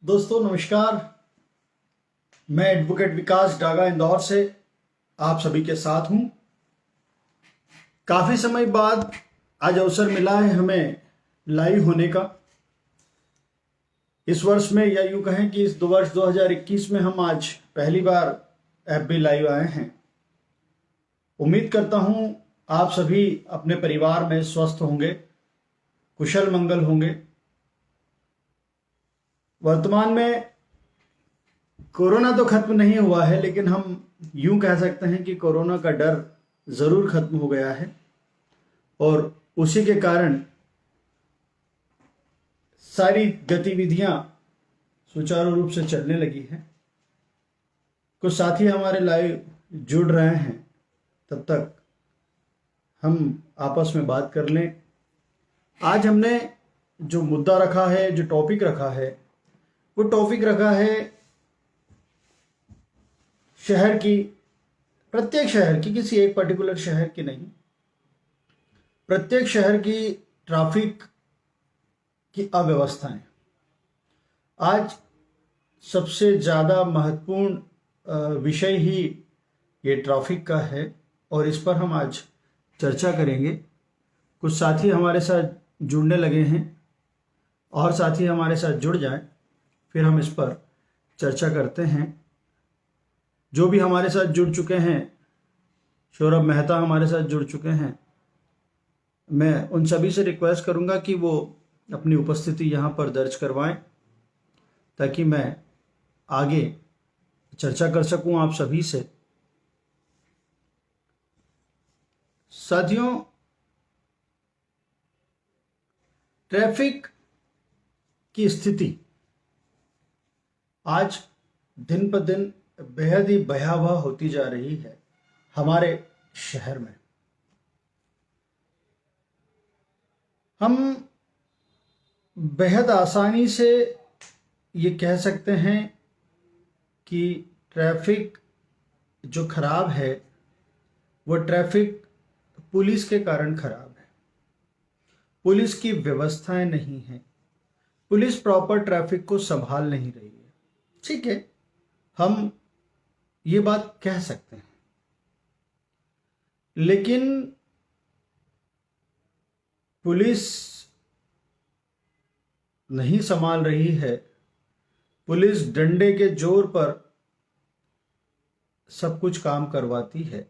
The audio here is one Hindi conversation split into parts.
दोस्तों नमस्कार। मैं एडवोकेट विकास डागा इंदौर से आप सभी के साथ हूं। काफ़ी समय बाद आज अवसर मिला है हमें लाइव होने का। इस वर्ष में या यूं कहें कि इस वर्ष 2021 में हम आज पहली बार एफबी लाइव आए हैं। उम्मीद करता हूं आप सभी अपने परिवार में स्वस्थ होंगे, कुशल मंगल होंगे। वर्तमान में कोरोना तो खत्म नहीं हुआ है, लेकिन हम यूं कह सकते हैं कि कोरोना का डर ज़रूर खत्म हो गया है और उसी के कारण सारी गतिविधियां सुचारू रूप से चलने लगी हैं। कुछ साथी हमारे लाइव जुड़ रहे हैं, तब तक हम आपस में बात कर लें। आज हमने जो मुद्दा रखा है, जो टॉपिक रखा है, वो टॉपिक रखा है शहर की, प्रत्येक शहर की, किसी एक पर्टिकुलर शहर की नहीं, प्रत्येक शहर की ट्रैफिक की अव्यवस्थाएं। आज सबसे ज़्यादा महत्वपूर्ण विषय ही ये ट्रैफिक का है और इस पर हम आज चर्चा करेंगे। कुछ साथी हमारे साथ जुड़ने लगे हैं और साथी हमारे साथ जुड़ जाएं, फिर हम इस पर चर्चा करते हैं। जो भी हमारे साथ जुड़ चुके हैं, सौरभ मेहता हमारे साथ जुड़ चुके हैं, मैं उन सभी से रिक्वेस्ट करूंगा कि वो अपनी उपस्थिति यहाँ पर दर्ज करवाएं ताकि मैं आगे चर्चा कर सकूं आप सभी से। साथियों, ट्रैफिक की स्थिति आज दिन पर दिन बेहद ही भयावह होती जा रही है हमारे शहर में। हम बेहद आसानी से ये कह सकते हैं कि ट्रैफिक जो खराब है वो ट्रैफिक पुलिस के कारण खराब है। पुलिस की व्यवस्थाएं नहीं हैं, पुलिस प्रॉपर ट्रैफिक को संभाल नहीं रही है। ठीक है, हम ये बात कह सकते हैं, लेकिन पुलिस नहीं संभाल रही है। पुलिस डंडे के जोर पर सब कुछ काम करवाती है।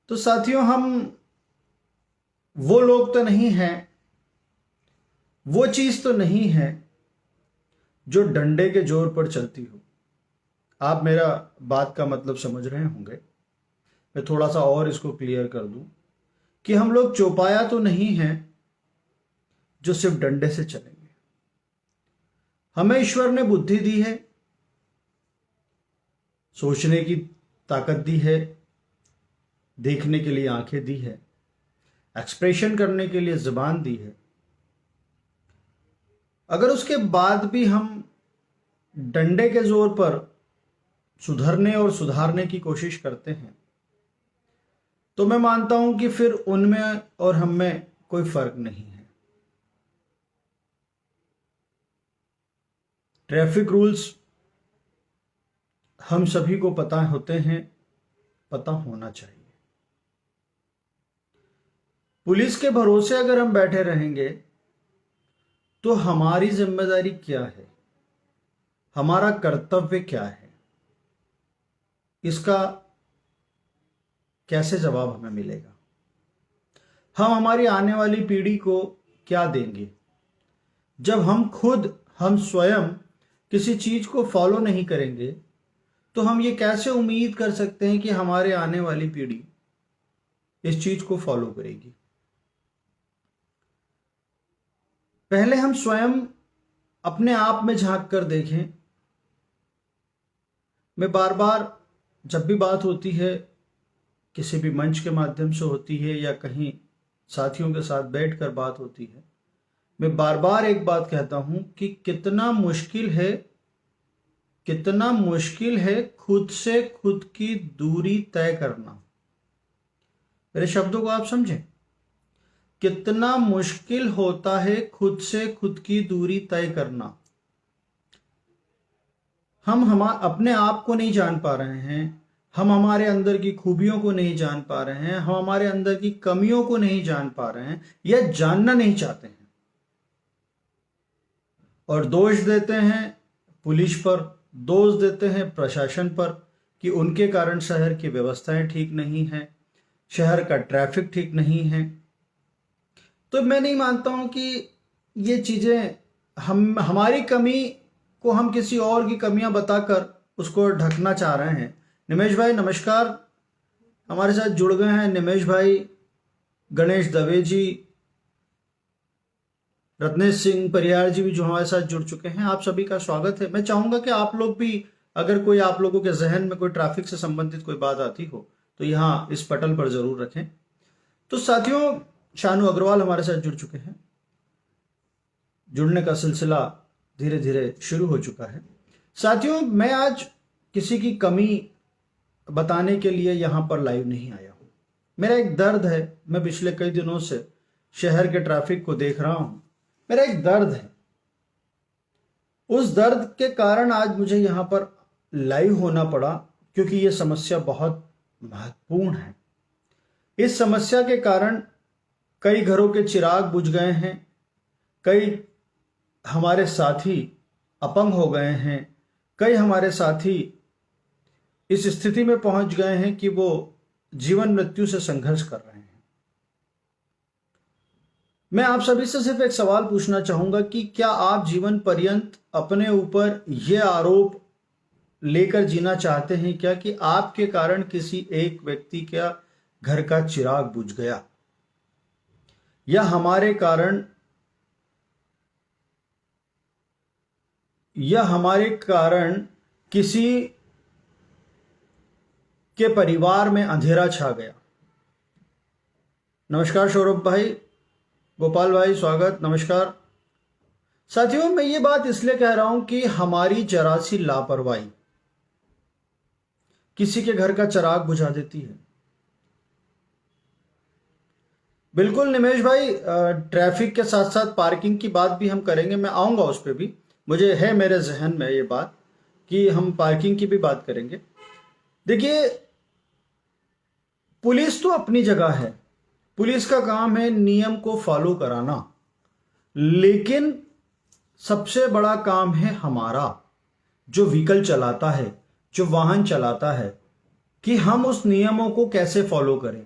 तो साथियों, हम वो लोग तो नहीं हैं, वो चीज तो नहीं है जो डंडे के जोर पर चलती हो। आप मेरा बात का मतलब समझ रहे होंगे। मैं थोड़ा सा और इसको क्लियर कर दूं कि हम लोग चौपाया तो नहीं हैं जो सिर्फ डंडे से चलेंगे। हमें ईश्वर ने बुद्धि दी है, सोचने की ताकत दी है, देखने के लिए आंखें दी है, एक्सप्रेशन करने के लिए जुबान दी है। अगर उसके बाद भी हम डंडे के जोर पर सुधरने और सुधारने की कोशिश करते हैं, तो मैं मानता हूं कि फिर उनमें और हम में कोई फर्क नहीं है। ट्रैफिक रूल्स हम सभी को पता होते हैं, पता होना चाहिए। पुलिस के भरोसे अगर हम बैठे रहेंगे तो हमारी जिम्मेदारी क्या है, हमारा कर्तव्य क्या है, इसका कैसे जवाब हमें मिलेगा? हम हमारी आने वाली पीढ़ी को क्या देंगे जब हम स्वयं किसी चीज को फॉलो नहीं करेंगे? तो हम ये कैसे उम्मीद कर सकते हैं कि हमारे आने वाली पीढ़ी इस चीज को फॉलो करेगी? पहले हम स्वयं अपने आप में झांक कर देखें। मैं बार बार जब भी बात होती है, किसी भी मंच के माध्यम से होती है या कहीं साथियों के साथ बैठकर बात होती है, मैं बार बार एक बात कहता हूं कि कितना मुश्किल है खुद से खुद की दूरी तय करना। मेरे शब्दों को आप समझें, कितना मुश्किल होता है खुद से खुद की दूरी तय करना। हम अपने आप को नहीं जान पा रहे हैं, हम हमारे अंदर की खूबियों को नहीं जान पा रहे हैं, हम हमारे अंदर की कमियों को नहीं जान पा रहे हैं या जानना नहीं चाहते हैं, और दोष देते हैं पुलिस पर, दोष देते हैं प्रशासन पर कि उनके कारण शहर की व्यवस्थाएं ठीक नहीं हैं, शहर का ट्रैफिक ठीक नहीं है। तो मैं नहीं मानता हूं कि ये चीज़ें हमारी कमी को हम किसी और की कमियां बताकर उसको ढकना चाह रहे हैं। निमेश भाई नमस्कार, हमारे साथ जुड़ गए हैं निमेश भाई, गणेश दवे जी, रत्नेश सिंह परिहार जी भी जो हमारे साथ जुड़ चुके हैं। आप सभी का स्वागत है। मैं चाहूंगा कि आप लोग भी, अगर कोई आप लोगों के जहन में कोई ट्रैफिक से संबंधित कोई बात आती हो तो यहाँ इस पटल पर जरूर रखें। तो साथियों, शानू अग्रवाल हमारे साथ जुड़ चुके हैं। जुड़ने का सिलसिला धीरे धीरे शुरू हो चुका है। साथियों, मैं आज किसी की कमी बताने के लिए यहाँ पर लाइव नहीं आया हूँ। मेरा एक दर्द है, मैं पिछले कई दिनों से शहर के ट्रैफिक को देख रहा हूँ, मेरा एक दर्द है। उस दर्द के कारण आज मुझे यहाँ पर लाइव होना पड़ा, क्योंकि ये समस्या बहुत महत्वपूर्ण है। इस समस्या के कारण कई घरों के चिराग बुझ गए हैं, कई हमारे साथी अपंग हो गए हैं, कई हमारे साथी इस स्थिति में पहुंच गए हैं कि वो जीवन मृत्यु से संघर्ष कर रहे हैं। मैं आप सभी से सिर्फ एक सवाल पूछना चाहूंगा कि क्या आप जीवन पर्यंत अपने ऊपर यह आरोप लेकर जीना चाहते हैं क्या कि आपके कारण किसी एक व्यक्ति का घर का चिराग बुझ गया, या हमारे कारण किसी के परिवार में अंधेरा छा गया। नमस्कार सौरभ भाई, गोपाल भाई स्वागत, नमस्कार। साथियों, मैं ये बात इसलिए कह रहा हूं कि हमारी जरा सी लापरवाही किसी के घर का चिराग बुझा देती है। बिल्कुल निमेश भाई, ट्रैफिक के साथ साथ पार्किंग की बात भी हम करेंगे, मैं आऊंगा उस पर भी। मुझे है मेरे जहन में ये बात कि हम पार्किंग की भी बात करेंगे। देखिए, पुलिस तो अपनी जगह है, पुलिस का काम है नियम को फॉलो कराना, लेकिन सबसे बड़ा काम है हमारा जो व्हीकल चलाता है, जो वाहन चलाता है, कि हम उस नियमों को कैसे फॉलो करें।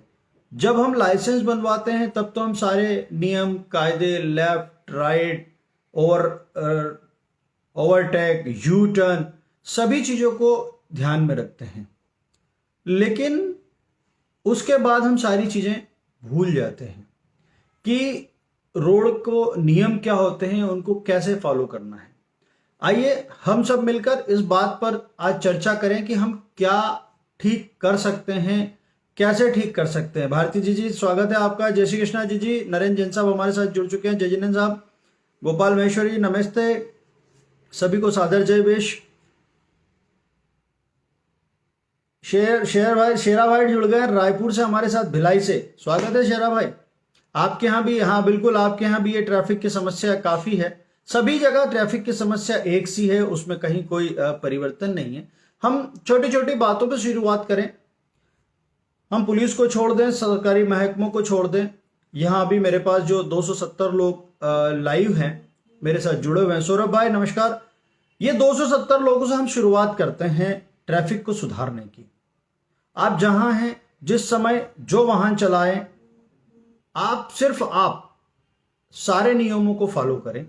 जब हम लाइसेंस बनवाते हैं तब तो हम सारे नियम कायदे, लेफ्ट राइट और ओवरटेक, यू टर्न, सभी चीज़ों को ध्यान में रखते हैं, लेकिन उसके बाद हम सारी चीज़ें भूल जाते हैं कि रोड को नियम क्या होते हैं, उनको कैसे फॉलो करना है। आइए हम सब मिलकर इस बात पर आज चर्चा करें कि हम क्या ठीक कर सकते हैं, कैसे ठीक कर सकते हैं। भारती जी स्वागत है आपका, जय श्री कृष्णा जी, नरेंद्र जैन साहब हमारे साथ जुड़ चुके हैं, जय जिनेन्द्र साहब, गोपाल महेश्वरी नमस्ते, सभी को सादर जय वेश। शेरा भाई जुड़ गए रायपुर से हमारे साथ, भिलाई से, स्वागत है शेरा भाई। आपके यहाँ भी, हाँ बिल्कुल, आपके यहाँ भी ये ट्रैफिक की समस्या काफी है। सभी जगह ट्रैफिक की समस्या एक सी है, उसमें कहीं कोई परिवर्तन नहीं है। हम छोटी छोटी बातों पर शुरुआत करें, हम पुलिस को छोड़ दें, सरकारी महकमों को छोड़ दें। यहाँ भी मेरे पास जो 270 लोग लाइव हैं मेरे साथ जुड़े हुए हैं। सौरभ भाई नमस्कार। ये 270 लोगों से हम शुरुआत करते हैं ट्रैफिक को सुधारने की। आप जहां हैं, जिस समय जो वाहन चलाएं, सिर्फ आप सारे नियमों को फॉलो करें।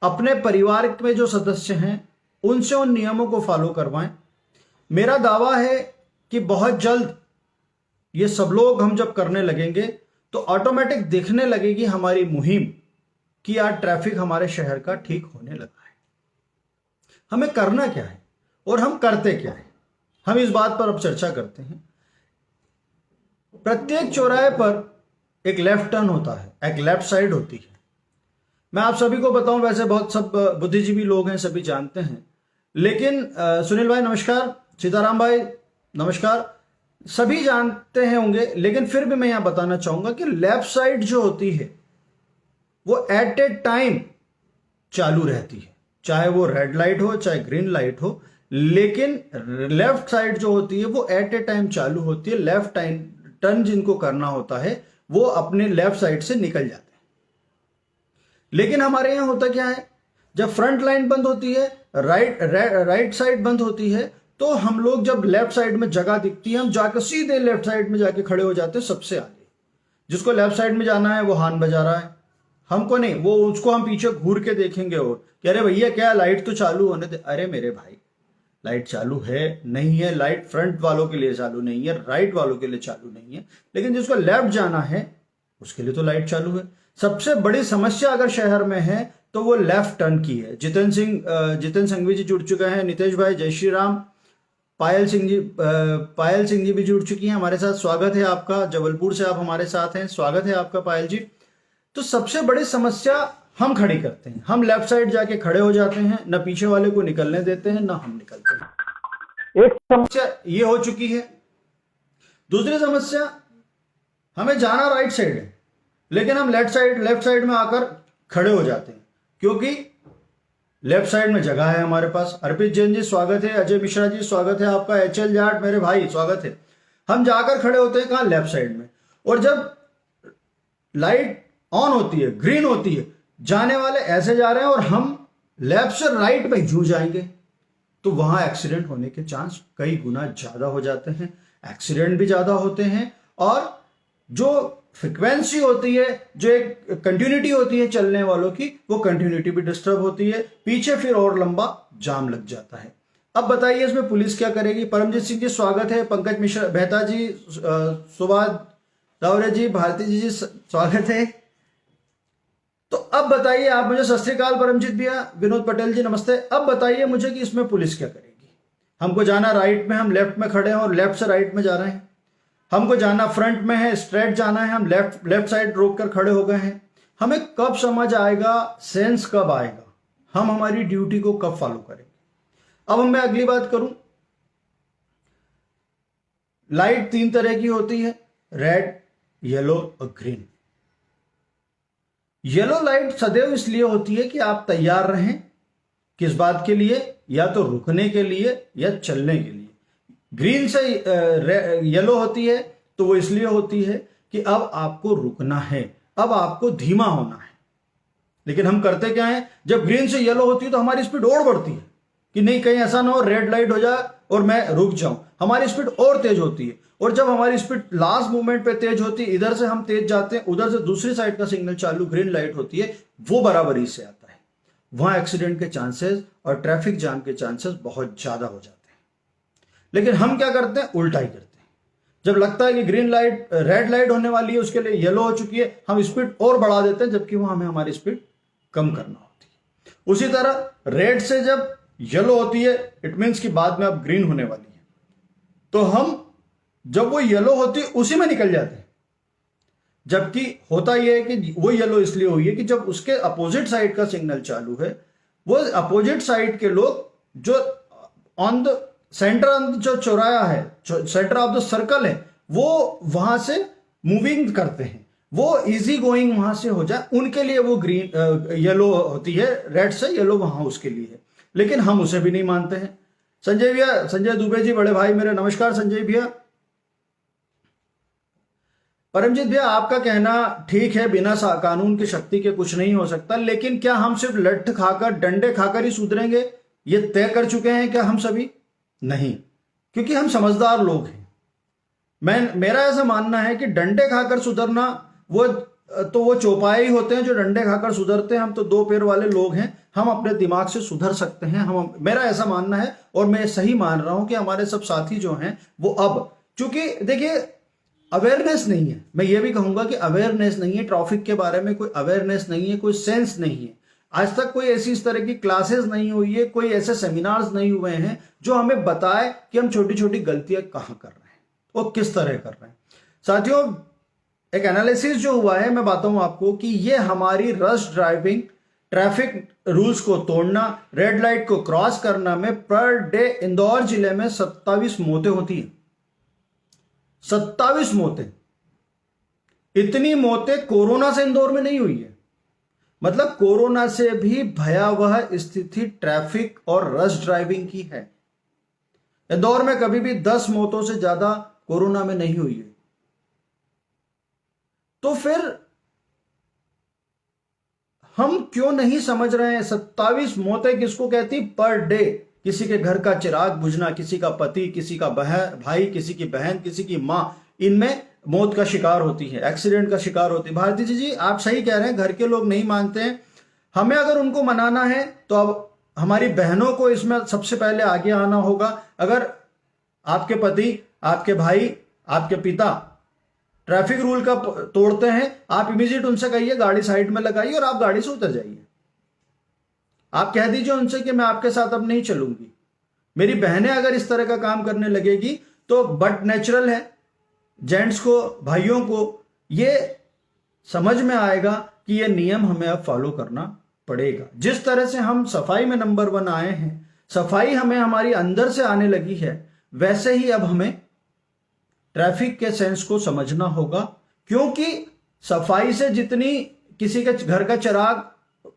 अपने परिवार में जो सदस्य हैं उनसे उन नियमों को फॉलो करवाएं। मेरा दावा है कि बहुत जल्द ये सब लोग हम जब करने लगेंगे तो ऑटोमेटिक दिखने लगेगी हमारी मुहिम कि आज ट्रैफिक हमारे शहर का ठीक होने लगा है। हमें करना क्या है और हम करते क्या है, हम इस बात पर अब चर्चा करते हैं। प्रत्येक चौराहे पर एक लेफ्ट टर्न होता है, एक लेफ्ट साइड होती है। मैं आप सभी को बताऊं, वैसे बहुत सब बुद्धिजीवी लोग हैं, सभी जानते हैं, लेकिन सुनील भाई नमस्कार, सीताराम भाई नमस्कार, सभी जानते हैं होंगे, लेकिन फिर भी मैं यहां बताना चाहूंगा कि लेफ्ट साइड जो होती है वो एट ए टाइम चालू रहती है। चाहे वो रेड लाइट हो चाहे ग्रीन लाइट हो, लेकिन लेफ्ट साइड जो होती है वो एट ए टाइम चालू होती है। लेफ्ट टाइम टर्न जिनको करना होता है वो अपने लेफ्ट साइड से निकल जाते हैं। लेकिन हमारे यहाँ होता क्या है, जब फ्रंट लाइन बंद होती है, राइट साइड बंद होती है, तो हम लोग जब लेफ्ट साइड में जगह दिखती है हम जाकर सीधे लेफ्ट साइड में जाके खड़े हो जाते हैं सबसे आगे। जिसको लेफ्ट साइड में जाना है वो हॉर्न बजा रहा है, हमको नहीं, वो उसको हम पीछे घूर के देखेंगे और कि अरे भैया क्या लाइट तो चालू होने दे। अरे मेरे भाई लाइट चालू है नहीं है, लाइट फ्रंट वालों के लिए चालू नहीं है, राइट वालों के लिए चालू नहीं है, लेकिन जिसको लेफ्ट जाना है उसके लिए तो लाइट चालू है। सबसे बड़ी समस्या अगर शहर में है तो वो लेफ्ट टर्न की है। जितेंद्र संघवी जी जुड़ चुके हैं, नितेश भाई जय श्री राम, पायल सिंह जी भी जुड़ चुकी हैं हमारे साथ, स्वागत है आपका, जबलपुर से आप हमारे साथ हैं, स्वागत है आपका पायल जी। तो सबसे बड़ी समस्या हम खड़ी करते हैं, हम लेफ्ट साइड जाके खड़े हो जाते हैं, ना पीछे वाले को निकलने देते हैं ना हम निकलते हैं। एक समस्या ये हो चुकी है। दूसरी समस्या, हमें जाना राइट साइड है लेकिन हम लेफ्ट साइड में आकर खड़े हो जाते हैं क्योंकि लेफ्ट साइड में जगह है हमारे पास। अर्पित जैन जी स्वागत है, अजय मिश्रा जी स्वागत है आपका, HL जाट मेरे भाई स्वागत है। हम जाकर खड़े होते हैं कहाँ, लेफ्ट साइड में, और जब लाइट ऑन होती है, ग्रीन होती है, जाने वाले ऐसे जा रहे हैं और हम लेफ्ट से राइट में यूं जाएंगे तो वहां एक्सीडेंट होने के चांस कई गुना ज्यादा हो जाते हैं, एक्सीडेंट भी ज्यादा होते हैं, और जो फ्रिक्वेंसी होती है, जो एक कंटिन्यूटी होती है चलने वालों की, वो कंटिन्यूटी भी डिस्टर्ब होती है, पीछे फिर और लंबा जाम लग जाता है। अब बताइए इसमें पुलिस क्या करेगी। परमजीत सिंह जी स्वागत है, पंकज मिश्रा मेहता जी, सुभाष दावरे जी, भारती जी स्वागत है। तो अब बताइए आप मुझे, सत श्री अकाल परमजीत भैया, विनोद पटेल जी नमस्ते। अब बताइए मुझे कि इसमें पुलिस क्या करेगी। हमको जाना राइट में, हम लेफ्ट में खड़े हैं और लेफ्ट से राइट में जा रहे हैं। हमको जाना फ्रंट में है, स्ट्रेट जाना है, हम लेफ्ट साइड रोक कर खड़े हो गए हैं। हमें कब समझ आएगा, सेंस कब आएगा, हम हमारी ड्यूटी को कब फॉलो करेंगे। अब मैं अगली बात करूं, लाइट 3 तरह की होती है, रेड, येलो और ग्रीन। येलो लाइट सदैव इसलिए होती है कि आप तैयार रहें, किस बात के लिए, या तो रुकने के लिए या चलने के लिए। ग्रीन से येलो होती है तो वो इसलिए होती है कि अब आपको रुकना है, अब आपको धीमा होना है। लेकिन हम करते क्या है, जब ग्रीन से येलो होती है तो हमारी स्पीड और बढ़ती है कि नहीं कहीं ऐसा ना हो रेड लाइट हो जाए और मैं रुक जाऊं, हमारी स्पीड और तेज होती है। और जब हमारी स्पीड लास्ट मोमेंट पे तेज होती है, इधर से हम तेज जाते हैं, उधर से दूसरी साइड का सिग्नल चालू ग्रीन लाइट होती है, वो बराबरी से आता है, वहां एक्सीडेंट के चांसेस और ट्रैफिक जाम के चांसेस बहुत ज्यादा हो जाते हैं। लेकिन हम क्या करते हैं, उल्टा ही करते हैं। जब लगता है कि ग्रीन लाइट रेड लाइट होने वाली है, उसके लिए येलो हो चुकी है, हम स्पीड और बढ़ा देते हैं, जबकि वहां हमें हमारी स्पीड कम करना होती है। उसी तरह रेड से जब येलो होती है, इट मीन्स कि बाद में अब ग्रीन होने वाली है, तो हम जब वो येलो होती है उसी में निकल जाते हैं। जबकि होता यह है कि वो येलो इसलिए हुई है कि जब उसके अपोजिट साइड का सिग्नल चालू है, वो अपोजिट साइड के लोग जो ऑन द सेंटर, जो चौराया है, सेंटर ऑफ द सर्कल है, वो वहां से मूविंग करते हैं, वो इजी गोइंग वहां से हो जाए, उनके लिए वो ग्रीन येलो होती है, रेड से येलो वहां उसके लिए है। लेकिन हम उसे भी नहीं मानते हैं। संजय भैया, संजय दुबे जी बड़े भाई मेरे नमस्कार संजय भैया। परमजीत भैया आपका कहना ठीक है, बिना कानून की शक्ति के कुछ नहीं हो सकता, लेकिन क्या हम सिर्फ लठ खाकर डंडे खाकर ही सुधरेंगे, ये तय कर चुके हैं क्या हम सभी? नहीं, क्योंकि हम समझदार लोग हैं। मेरा ऐसा मानना है कि डंडे खाकर सुधरना वो चौपाई होते हैं जो डंडे खाकर सुधरते हैं। हम तो 2 पैर वाले लोग हैं, हम अपने दिमाग से सुधर सकते हैं। मेरा ऐसा मानना है और मैं सही मान रहा हूं कि हमारे सब साथी जो हैं वो अब, चूंकि देखिए अवेयरनेस नहीं है, मैं ये भी कहूंगा कि अवेयरनेस नहीं है, ट्रैफिक के बारे में कोई अवेयरनेस नहीं है, कोई सेंस नहीं है। आज तक कोई ऐसी इस तरह की क्लासेस नहीं हुई है, कोई ऐसे सेमिनार्स नहीं हुए हैं जो हमें बताए कि हम छोटी छोटी गलतियां कहां कर रहे हैं और किस तरह कर रहे हैं। साथियों, एक एनालिसिस जो हुआ है, मैं बताऊं आपको कि ये हमारी रश ड्राइविंग, ट्रैफिक रूल्स को तोड़ना, रेड लाइट को क्रॉस करना में पर डे इंदौर जिले में 27 मौतें होती हैं। 27 मौतें। इतनी मौतें कोरोना से इंदौर में नहीं हुई है। मतलब कोरोना से भी भयावह स्थिति ट्रैफिक और रश ड्राइविंग की है। इंदौर में कभी भी 10 मौतों से ज्यादा कोरोना में नहीं हुई है। तो फिर हम क्यों नहीं समझ रहे हैं 27 मौतें किसको कहती पर डे। किसी के घर का चिराग बुझना, किसी का पति, किसी का भाई, किसी की बहन, किसी की मां, इनमें मौत का शिकार होती है, एक्सीडेंट का शिकार होती है। भारती जी आप सही कह रहे हैं, घर के लोग नहीं मानते हैं। हमें अगर उनको मनाना है तो अब हमारी बहनों को इसमें सबसे पहले आगे आना होगा। अगर आपके पति, आपके भाई, आपके पिता ट्रैफिक रूल का तोड़ते हैं, आप इमीडिएट उनसे कहिए गाड़ी साइड में लगाइए और आप गाड़ी से उतर जाइए। आप कह दीजिए उनसे कि मैं आपके साथ अब नहीं चलूंगी। मेरी बहनें अगर इस तरह का काम करने लगेगी तो बट नेचुरल है, जेंट्स को, भाइयों को ये समझ में आएगा कि ये नियम हमें अब फॉलो करना पड़ेगा। जिस तरह से हम सफाई में नंबर 1 आए हैं, सफाई हमें हमारी अंदर से आने लगी है, वैसे ही अब हमें ट्रैफिक के सेंस को समझना होगा। क्योंकि सफाई से जितनी किसी के घर का चिराग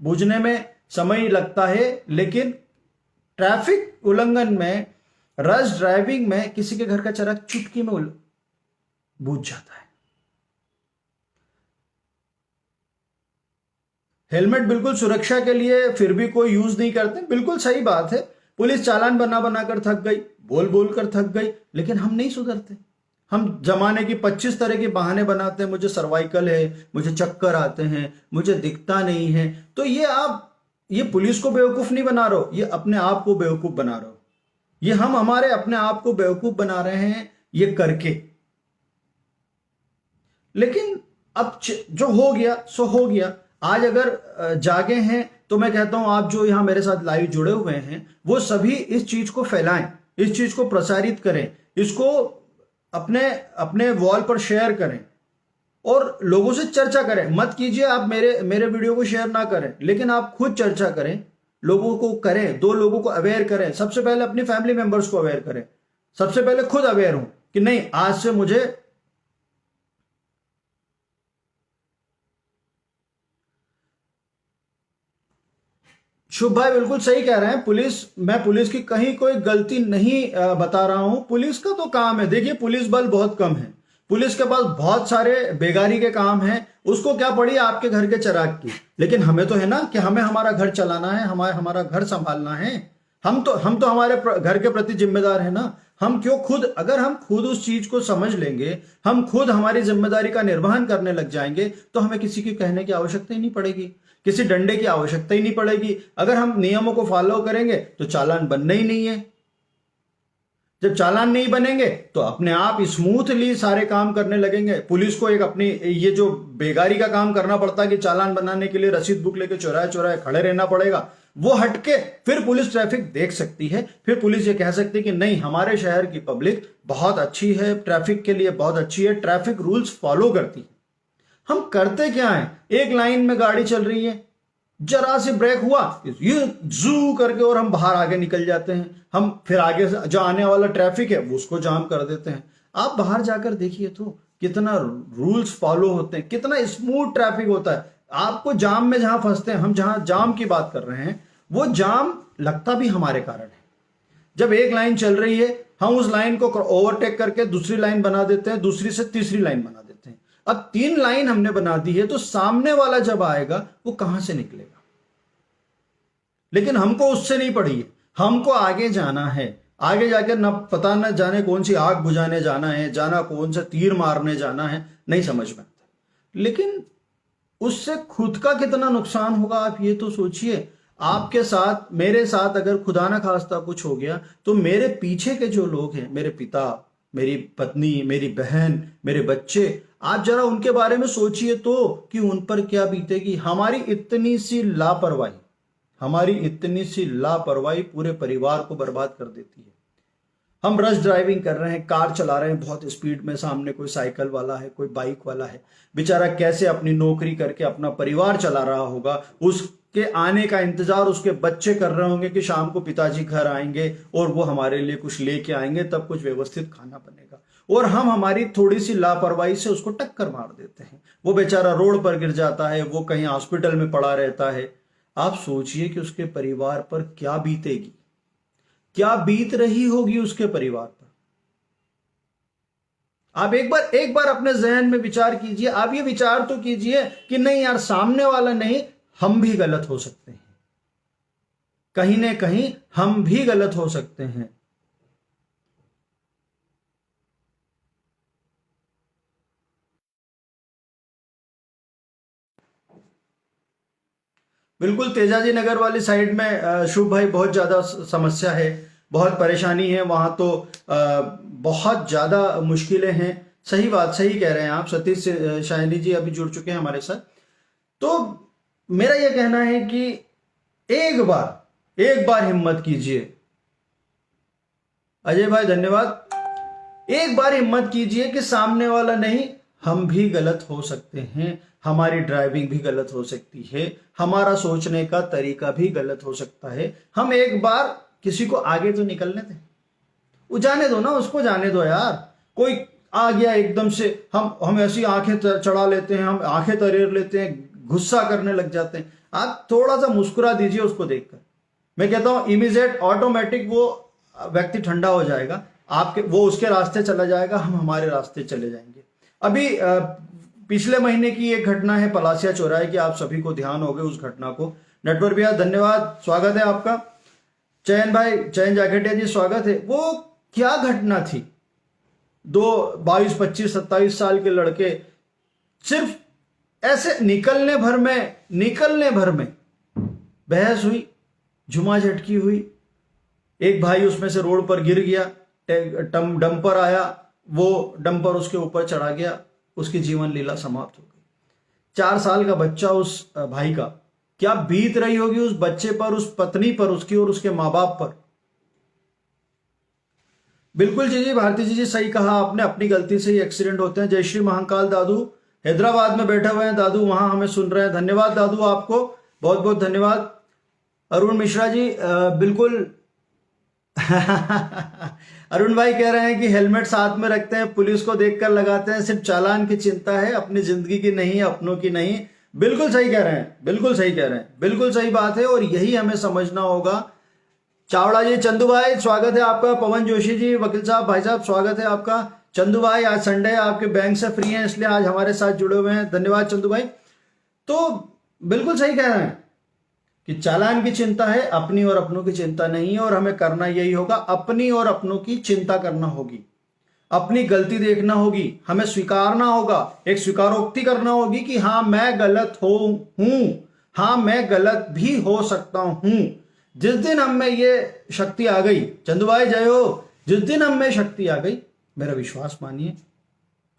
बुझने में समय लगता है, लेकिन ट्रैफिक उल्लंघन में, रश ड्राइविंग में किसी के घर का चिराग चुटकी में बुझ जाता है। हेलमेट बिल्कुल सुरक्षा के लिए, फिर भी कोई यूज नहीं करते, बिल्कुल सही बात है। पुलिस चालान बना बनाकर थक गई, बोल बोल कर थक गई, लेकिन हम नहीं सुधरते। हम जमाने की 25 तरह के बहाने बनाते हैं। मुझे सर्वाइकल है, मुझे चक्कर आते हैं, मुझे दिखता नहीं है। तो ये पुलिस को बेवकूफ नहीं बना रहे हो, ये अपने आप को बेवकूफ बना रहे हो। ये हम हमारे अपने आप को बेवकूफ बना रहे हैं ये करके। लेकिन अब जो हो गया सो हो गया। आज अगर जागे हैं तो मैं कहता हूं आप जो यहां मेरे साथ लाइव जुड़े हुए हैं वो सभी इस चीज को फैलाएं, इस चीज को प्रसारित करें, इसको अपने अपने वॉल पर शेयर करें और लोगों से चर्चा करें। मत कीजिए आप मेरे वीडियो को शेयर ना करें, लेकिन आप खुद चर्चा करें, लोगों को करें, 2 लोगों को अवेयर करें। सबसे पहले अपनी फैमिली मेंबर्स को अवेयर करें। सबसे पहले खुद अवेयर हूं कि नहीं, आज से मुझे शुभ भाई बिल्कुल सही कह रहे हैं। मैं पुलिस की कहीं कोई गलती नहीं बता रहा हूं। पुलिस का तो काम है, देखिए पुलिस बल बहुत कम है, पुलिस के पास बहुत सारे बेगारी के काम हैं। उसको क्या पड़ी आपके घर के चिराग की, लेकिन हमें तो है ना कि हमें हमारा घर चलाना है, हमारा घर संभालना है। हम तो हमारे घर के प्रति जिम्मेदार है ना। हम क्यों खुद, अगर हम खुद उस चीज को समझ लेंगे, हम खुद हमारी जिम्मेदारी का निर्वहन करने लग जाएंगे, तो हमें किसी की कहने की आवश्यकता ही नहीं पड़ेगी, किसी डंडे की आवश्यकता ही नहीं पड़ेगी। अगर हम नियमों को फॉलो करेंगे तो चालान बनना ही नहीं है। जब चालान नहीं बनेंगे तो अपने आप स्मूथली सारे काम करने लगेंगे। पुलिस को एक अपनी ये जो बेगारी का काम करना पड़ता है कि चालान बनाने के लिए रसीद बुक लेके चौराहे चौराहे खड़े रहना पड़ेगा, वो हटके फिर पुलिस ट्रैफिक देख सकती है। फिर पुलिस ये कह सकती है कि नहीं, हमारे शहर की पब्लिक बहुत अच्छी है, ट्रैफिक के लिए बहुत अच्छी है, ट्रैफिक रूल्स फॉलो करती है। हम करते क्या है, एक लाइन में गाड़ी चल रही है, जरा से ब्रेक हुआ ये जू करके और हम बाहर आगे निकल जाते हैं। हम फिर आगे जो आने वाला ट्रैफिक है वो उसको जाम कर देते हैं। आप बाहर जाकर देखिए तो कितना रूल्स फॉलो होते हैं, कितना स्मूथ ट्रैफिक होता है। आपको जाम में जहां फंसते हैं, हम जहां जाम की बात कर रहे हैं, वो जाम लगता भी हमारे कारण है। जब एक लाइन चल रही है, हम उस लाइन को ओवरटेक करके दूसरी लाइन बना देते हैं, दूसरी से तीसरी लाइन बना देते हैं। अब 3 लाइन हमने बना दी है, तो सामने वाला जब आएगा वो कहां से निकलेगा। लेकिन हमको उससे नहीं पड़ी है, हमको आगे जाना है। आगे जाकर न पता न जाने कौन सी आग बुझाने जाना है, जाना कौन सा तीर मारने जाना है, नहीं समझ में आता। लेकिन उससे खुद का कितना नुकसान होगा आप ये तो सोचिए। आपके साथ, मेरे साथ अगर खुदा ना खास्ता कुछ हो गया तो मेरे पीछे के जो लोग हैं, मेरे पिता, मेरी पत्नी, मेरी बहन, मेरे बच्चे, आप जरा उनके बारे में सोचिए तो कि उन पर क्या बीतेगी। हमारी इतनी सी लापरवाही पूरे परिवार को बर्बाद कर देती है। हम रश ड्राइविंग कर रहे हैं, कार चला रहे हैं बहुत स्पीड में, सामने कोई साइकिल वाला है, कोई बाइक वाला है, बेचारा कैसे अपनी नौकरी करके अपना परिवार चला रहा होगा। उसके आने का इंतजार उसके बच्चे कर रहे होंगे कि शाम को पिताजी घर आएंगे और वो हमारे लिए कुछ लेके आएंगे, तब कुछ व्यवस्थित खाना बनेगा। और हम हमारी थोड़ी सी लापरवाही से उसको टक्कर मार देते हैं। वो बेचारा रोड पर गिर जाता है, वो कहीं हॉस्पिटल में पड़ा रहता है। आप सोचिए कि उसके परिवार पर क्या बीतेगी, क्या बीत रही होगी उसके परिवार पर। आप एक बार अपने जहन में विचार कीजिए। आप ये विचार तो कीजिए कि नहीं यार, सामने वाला नहीं, हम भी गलत हो सकते हैं, कहीं ना कहीं हम भी गलत हो सकते हैं। बिल्कुल, तेजाजी नगर वाली साइड में शुभ भाई बहुत ज़्यादा समस्या है, बहुत परेशानी है वहाँ तो। बहुत ज़्यादा मुश्किलें हैं। सही बात, सही कह रहे हैं आप। सतीश शायनी जी अभी जुड़ चुके हैं हमारे साथ। तो मेरा यह कहना है कि एक बार हिम्मत कीजिए। अजय भाई धन्यवाद। एक बार हिम्मत कीजिए कि सामने वाला नहीं, हम भी गलत हो सकते हैं, हमारी ड्राइविंग भी गलत हो सकती है, हमारा सोचने का तरीका भी गलत हो सकता है। हम एक बार किसी को आगे तो निकलने दें, वो जाने दो ना, उसको जाने दो यार। कोई आ गया एकदम से, हम ऐसी आंखें चढ़ा लेते हैं, हम आंखें तरेर लेते हैं, गुस्सा करने लग जाते हैं। आप थोड़ा सा मुस्कुरा दीजिए उसको देखकर। मैं कहता हूं इमीडिएट ऑटोमेटिक वो व्यक्ति ठंडा हो जाएगा, आपके वो उसके रास्ते चला जाएगा, हम हमारे रास्ते चले जाएंगे। अभी पिछले महीने की एक घटना है पलासिया चौराहे की, आप सभी को ध्यान होगा उस घटना को। नटवर भैया धन्यवाद, स्वागत है आपका। चयन भाई, चयन जाकेटिया जी स्वागत है। वो क्या घटना थी, 22, 25, 27 साल के लड़के सिर्फ ऐसे निकलने भर में बहस हुई, झुमा झटकी हुई। एक भाई उसमें से रोड पर गिर गया, डंपर आया, वो डंपर उसके ऊपर चढ़ा गया, उसकी जीवन लीला समाप्त हो गई। 4 साल का बच्चा, उस भाई का क्या बीत रही होगी उस बच्चे पर, उस पत्नी पर उसकी और उसके मां बाप पर। बिल्कुल जी भारती जी सही कहा आपने, अपनी गलती से ही एक्सीडेंट होते हैं। जय श्री महाकाल दादू हैदराबाद में बैठे हुए हैं, दादू वहां हमें सुन रहे हैं। धन्यवाद दादू, आपको बहुत बहुत धन्यवाद। अरुण मिश्रा जी बिल्कुल अरुण भाई कह रहे हैं कि हेलमेट साथ में रखते हैं, पुलिस को देखकर लगाते हैं, सिर्फ चालान की चिंता है, अपनी जिंदगी की नहीं, अपनों की नहीं। बिल्कुल सही कह रहे हैं, बिल्कुल सही कह रहे हैं, बिल्कुल सही बात है, और यही हमें समझना होगा। चावड़ा जी, चंदू भाई स्वागत है आपका। पवन जोशी जी, वकील साहब, भाई साहब स्वागत है आपका। चंदू भाई आज संडे है, आपके बैंक से फ्री हैं इसलिए आज हमारे साथ जुड़े हुए हैं, धन्यवाद चंदू भाई। तो बिल्कुल सही कह रहे हैं कि चालान की चिंता है, अपनी और अपनों की चिंता नहीं है। और हमें करना यही होगा, अपनी और अपनों की चिंता करना होगी, अपनी गलती देखना होगी, हमें स्वीकारना होगा, एक स्वीकारोक्ति करना होगी कि हाँ मैं गलत हूं, हाँ मैं गलत भी हो सकता हूं। जिस दिन हम में ये शक्ति आ गई, चंदू भाई जय हो, जिस दिन हम में शक्ति आ गई, मेरा विश्वास मानिए,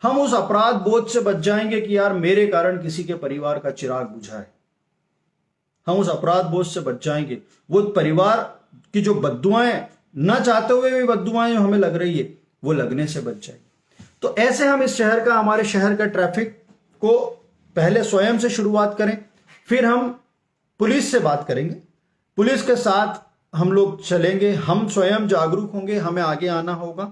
हम उस अपराध बोध से बच जाएंगे कि यार मेरे कारण किसी के परिवार का चिराग बुझा है। हम उस अपराध बोझ से बच जाएंगे। वो परिवार की जो बद्दुआएं, ना चाहते हुए भी बद्दुआएं हमें लग रही है, वो लगने से बच जाएगी। तो ऐसे हम इस शहर का, हमारे शहर का ट्रैफिक को पहले स्वयं से शुरुआत करें, फिर हम पुलिस से बात करेंगे, पुलिस के साथ हम लोग चलेंगे, हम स्वयं जागरूक होंगे, हमें आगे आना होगा।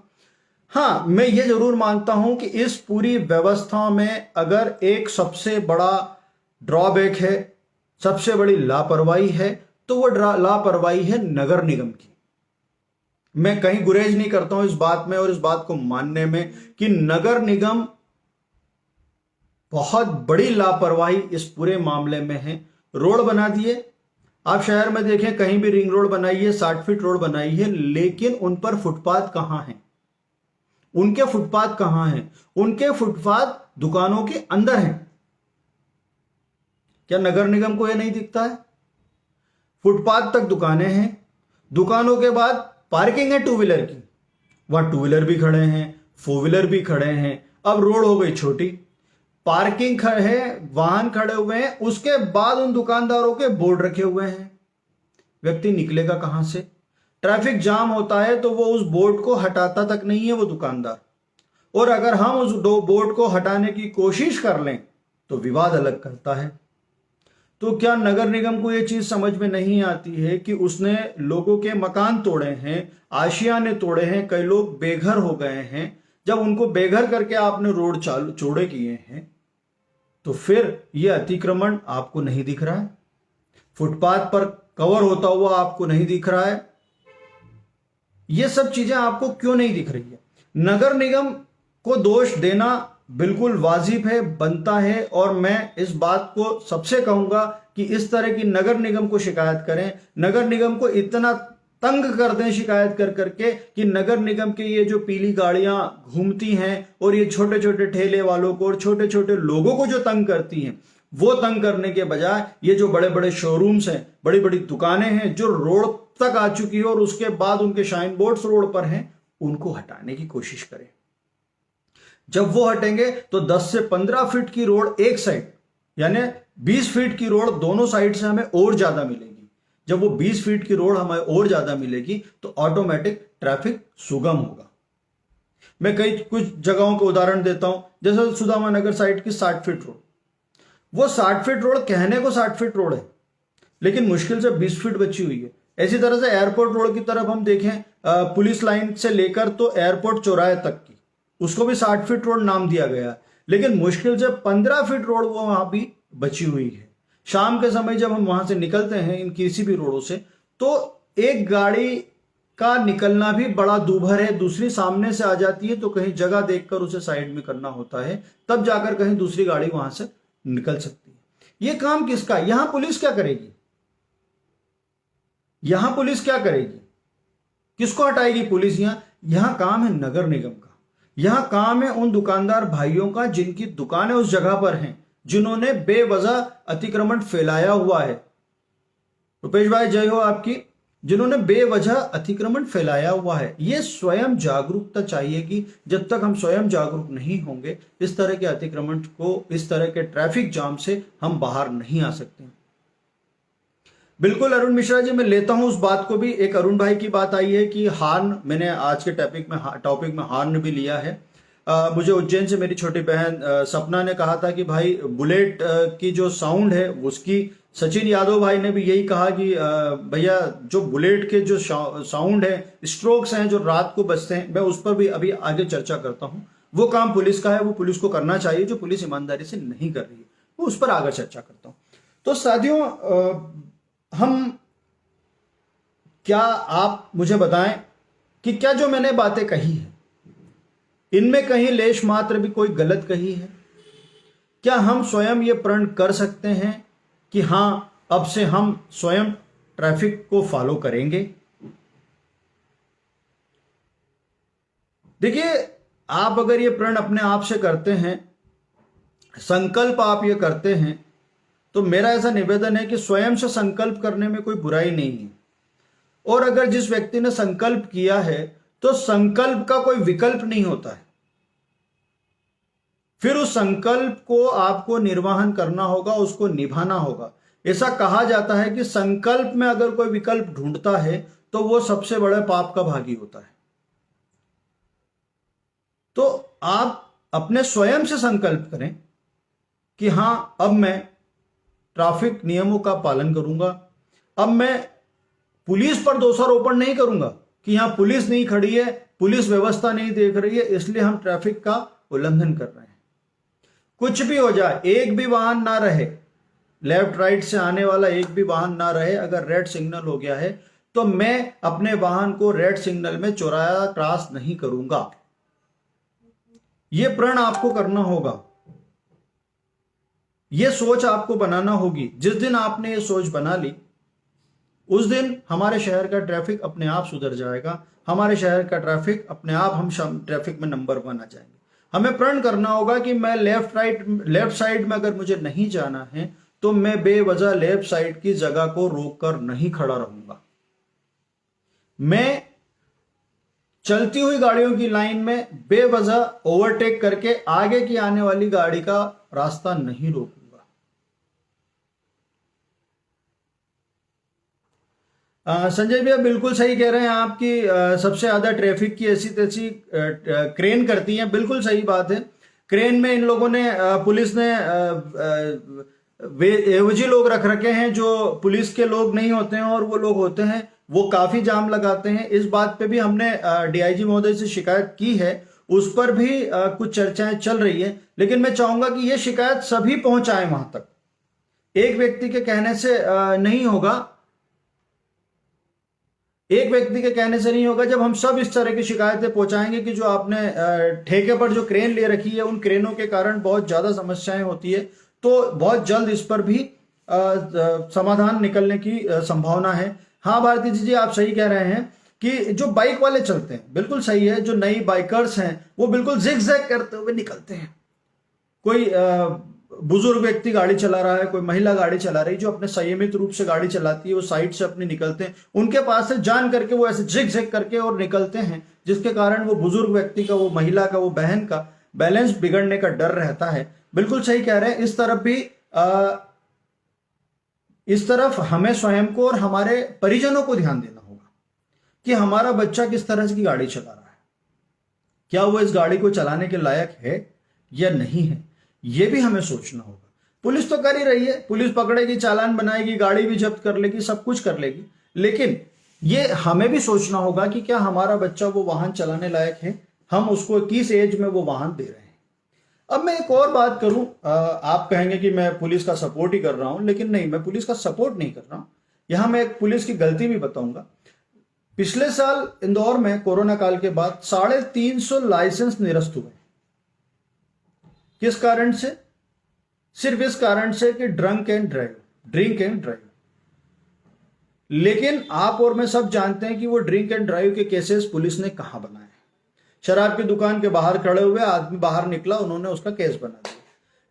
हाँ, मैं ये जरूर मानता हूं कि इस पूरी व्यवस्था में अगर एक सबसे बड़ा ड्रॉबैक है, सबसे बड़ी लापरवाही है, तो वो लापरवाही है नगर निगम की। मैं कहीं गुरेज नहीं करता हूं इस बात में और इस बात को मानने में कि नगर निगम बहुत बड़ी लापरवाही इस पूरे मामले में है। रोड बना दिए, आप शहर में देखें, कहीं भी रिंग रोड बनाई है, 60 फीट रोड बनाई है, लेकिन उन पर फुटपाथ कहां है? उनके फुटपाथ कहां हैं? उनके फुटपाथ दुकानों के अंदर हैं। क्या नगर निगम को यह नहीं दिखता है? फुटपाथ तक दुकानें हैं, दुकानों के बाद पार्किंग है टू व्हीलर की, वहां टू व्हीलर भी खड़े हैं, फोर व्हीलर भी खड़े हैं। अब रोड हो गई छोटी, पार्किंग है, वाहन खड़े हुए हैं, उसके बाद उन दुकानदारों के बोर्ड रखे हुए हैं। व्यक्ति निकलेगा कहां से? ट्रैफिक जाम होता है तो वो उस बोर्ड को हटाता तक नहीं है वो दुकानदार, और अगर हम उस दो बोर्ड को हटाने की कोशिश कर लें तो विवाद अलग करता है। तो क्या नगर निगम को यह चीज समझ में नहीं आती है कि उसने लोगों के मकान तोड़े हैं, आशियाने तोड़े हैं, कई लोग बेघर हो गए हैं, जब उनको बेघर करके आपने रोड चौड़े किए हैं तो फिर ये अतिक्रमण आपको नहीं दिख रहा है, फुटपाथ पर कवर होता हुआ आपको नहीं दिख रहा है। ये सब चीजें आपको क्यों नहीं दिख रही है? नगर निगम को दोष देना बिल्कुल वाजिब है, बनता है, और मैं इस बात को सबसे कहूंगा कि इस तरह की नगर निगम को शिकायत करें, नगर निगम को इतना तंग कर दें शिकायत कर करके कि नगर निगम के ये जो पीली गाड़ियां घूमती हैं और ये छोटे छोटे ठेले वालों को और छोटे छोटे लोगों को जो तंग करती हैं, वो तंग करने के बजाय ये जो बड़े बड़े शोरूम्स हैं, बड़ी बड़ी दुकानें हैं जो रोड तक आ चुकी है और उसके बाद उनके शाइन बोर्ड्स रोड पर हैं, उनको हटाने की कोशिश करें। जब वो हटेंगे तो 10 से 15 फीट की रोड एक साइड, यानी 20 फीट की रोड दोनों साइड से हमें और ज्यादा मिलेगी। जब वो 20 फीट की रोड हमें और ज्यादा मिलेगी तो ऑटोमेटिक ट्रैफिक सुगम होगा। मैं कुछ जगहों के उदाहरण देता हूं, जैसे सुदामा नगर साइड की 60 फीट रोड, वो 60 फीट रोड कहने को 60 फीट रोड है, लेकिन मुश्किल से 20 फीट बची हुई है। ऐसी तरह से एयरपोर्ट रोड की तरफ हम देखें, पुलिस लाइन से लेकर तो एयरपोर्ट चौराहे तक की, उसको भी 60 फीट रोड नाम दिया गया, लेकिन मुश्किल से 15 फीट रोड वो वहां भी बची हुई है। शाम के समय जब हम वहां से निकलते हैं इन किसी भी रोडों से, तो एक गाड़ी का निकलना भी बड़ा दूभर है, दूसरी सामने से आ जाती है तो कहीं जगह देखकर उसे साइड में करना होता है, तब जाकर कहीं दूसरी गाड़ी वहां से निकल सकती है। यह काम किसका? यहां पुलिस क्या करेगी? यहां पुलिस क्या करेगी? किसको हटाएगी पुलिस? यहां काम है नगर निगम का, यहां काम है उन दुकानदार भाइयों का जिनकी दुकानें उस जगह पर हैं, जिन्होंने बेवजह अतिक्रमण फैलाया हुआ है। रुपेश भाई जय हो आपकी, जिन्होंने बेवजह अतिक्रमण फैलाया हुआ है। यह स्वयं जागरूकता चाहिए कि जब तक हम स्वयं जागरूक नहीं होंगे इस तरह के अतिक्रमण को, इस तरह के ट्रैफिक जाम से हम बाहर नहीं आ सकते। बिल्कुल अरुण मिश्रा जी, मैं लेता हूं उस बात को भी। एक अरुण भाई की बात आई है कि हॉर्न, मैंने आज के टॉपिक में हॉर्न भी लिया है। मुझे उज्जैन से मेरी छोटी बहन सपना ने कहा था कि भाई बुलेट की जो साउंड है उसकी, सचिन यादव भाई ने भी यही कहा कि भैया जो बुलेट के जो साउंड है, स्ट्रोक्स हैं जो रात को बजते हैं, मैं उस पर भी अभी आगे चर्चा करता हूं। वो काम पुलिस का है, वो पुलिस को करना चाहिए। जो पुलिस ईमानदारी से नहीं कर रही है वो उस पर आगे चर्चा करता हूं। तो साथियों, हम क्या, आप मुझे बताएं कि क्या जो मैंने बातें कही है इनमें कहीं लेश मात्र भी कोई गलत कही है? क्या हम स्वयं ये प्रण कर सकते हैं कि हां अब से हम स्वयं ट्रैफिक को फॉलो करेंगे? देखिए, आप अगर ये प्रण अपने आप से करते हैं, संकल्प आप ये करते हैं, तो मेरा ऐसा निवेदन है कि स्वयं से संकल्प करने में कोई बुराई नहीं है। और अगर जिस व्यक्ति ने संकल्प किया है तो संकल्प का कोई विकल्प नहीं होता है, फिर उस संकल्प को आपको निर्वहन करना होगा, उसको निभाना होगा। ऐसा कहा जाता है कि संकल्प में अगर कोई विकल्प ढूंढता है तो वो सबसे बड़े पाप का भागी होता है। तो आप अपने स्वयं से संकल्प करें कि हां अब मैं ट्रैफिक नियमों का पालन करूंगा, अब मैं पुलिस पर दोषारोपण नहीं करूंगा कि यहां पुलिस नहीं खड़ी है, पुलिस व्यवस्था नहीं देख रही है, इसलिए हम ट्रैफिक का उल्लंघन कर रहे हैं। कुछ भी हो जाए, एक भी वाहन ना रहे, लेफ्ट राइट से आने वाला एक भी वाहन ना रहे, अगर रेड सिग्नल हो गया है तो मैं अपने वाहन को रेड सिग्नल में चौराहा क्रॉस नहीं करूंगा। यह प्रण आपको करना होगा, यह सोच आपको बनाना होगी। जिस दिन आपने ये सोच बना ली उस दिन हमारे शहर का ट्रैफिक अपने आप सुधर जाएगा, हमारे शहर का ट्रैफिक अपने आप, हम ट्रैफिक में नंबर 1 आ जाएंगे। हमें प्रण करना होगा कि मैं लेफ्ट साइड में अगर मुझे नहीं जाना है तो मैं बेवजह लेफ्ट साइड की जगह को रोककर नहीं खड़ा रहूंगा। मैं चलती हुई गाड़ियों की लाइन में बेवजह ओवरटेक करके आगे की आने वाली गाड़ी का रास्ता नहीं रोकूंगा। संजय भैया बिल्कुल सही कह रहे हैं आप कि सबसे ज्यादा ट्रैफिक की ऐसी तैसी क्रेन करती हैं। बिल्कुल सही बात है। क्रेन में इन लोगों ने, पुलिस ने एवजी लोग रख रखे हैं जो पुलिस के लोग नहीं होते हैं, और वो लोग होते हैं वो काफी जाम लगाते हैं। इस बात पे भी हमने डीआईजी महोदय से शिकायत की है उस पर भी कुछ चर्चाएं चल रही है, लेकिन मैं चाहूंगा कि यह शिकायत सभी पहुंचाएं वहां तक। एक व्यक्ति के कहने से नहीं होगा, एक व्यक्ति के कहने से नहीं होगा। जब हम सब इस तरह की शिकायतें पहुंचाएंगे कि जो आपने ठेके पर जो क्रेन ले रखी है, उन क्रेनों के कारण बहुत ज्यादा समस्याएं होती है, तो बहुत जल्द इस पर भी समाधान निकलने की संभावना है। हाँ भारती जी, आप सही कह रहे हैं कि जो बाइक वाले चलते हैं, बिल्कुल सही है, जो नई बाइकर्स हैं वो बिल्कुल जिग जैग करते हुए निकलते हैं। कोई बुजुर्ग व्यक्ति गाड़ी चला रहा है, कोई महिला गाड़ी चला रही, जो अपने संयमित रूप से गाड़ी चलाती है, वो साइड से अपनी निकलते हैं, उनके पास से जान करके वो ऐसे झिक झिक करके और निकलते हैं, जिसके कारण वो बुजुर्ग व्यक्ति का, वो महिला का, वो बहन का बैलेंस बिगड़ने का डर रहता है। बिल्कुल सही कह रहे हैं। इस तरफ हमें स्वयं को और हमारे परिजनों को ध्यान देना होगा कि हमारा बच्चा किस तरह की गाड़ी चला रहा है, क्या वो इस गाड़ी को चलाने के लायक है या नहीं है, ये भी हमें सोचना होगा। पुलिस तो कर ही रही है, पुलिस पकड़ेगी, चालान बनाएगी, गाड़ी भी जब्त कर लेगी, सब कुछ कर लेगी, लेकिन ये हमें भी सोचना होगा कि क्या हमारा बच्चा वो वाहन चलाने लायक है, हम उसको किस एज में वो वाहन दे रहे हैं। अब मैं एक और बात करूं, आप कहेंगे कि मैं पुलिस का सपोर्ट ही कर रहा हूं, लेकिन नहीं, मैं पुलिस का सपोर्ट नहीं कर रहा हूं। यहां मैं एक पुलिस की गलती भी बताऊंगा। पिछले साल इंदौर में कोरोना काल के बाद 350 लाइसेंस निरस्त हुए। किस कारण से? सिर्फ इस कारण से कि ड्रिंक एंड ड्राइव। लेकिन आप और मैं सब जानते हैं कि वो ड्रिंक एंड ड्राइव के केसेस पुलिस ने कहां बनाए। शराब की दुकान के बाहर खड़े हुए आदमी बाहर निकला, उन्होंने उसका केस बना दिया,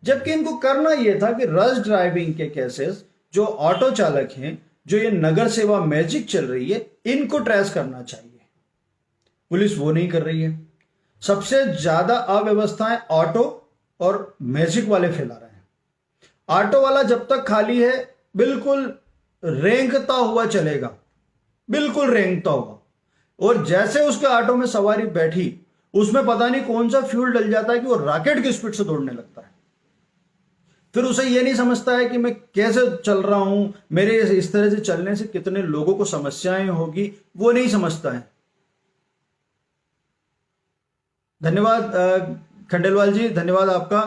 जबकि इनको करना यह था कि रश ड्राइविंग के केसेस, जो ऑटो चालक हैं, जो ये नगर सेवा मैजिक चल रही है, इनको ट्रेस करना चाहिए। पुलिस वो नहीं कर रही है। सबसे ज्यादा अव्यवस्थाएं ऑटो और मैजिक वाले फैला रहे हैं। ऑटो वाला जब तक खाली है बिल्कुल रेंगता हुआ चलेगा, बिल्कुल रेंगता हुआ, और जैसे उसके ऑटो में सवारी बैठी, उसमें पता नहीं कौन सा फ्यूल डल जाता है कि वो रॉकेट की स्पीड से दौड़ने लगता है। फिर उसे ये नहीं समझता है कि मैं कैसे चल रहा हूं, मेरे इस तरह से चलने से कितने लोगों को समस्याएं होगी, वो नहीं समझता है। धन्यवाद खंडेलवाल जी, धन्यवाद आपका।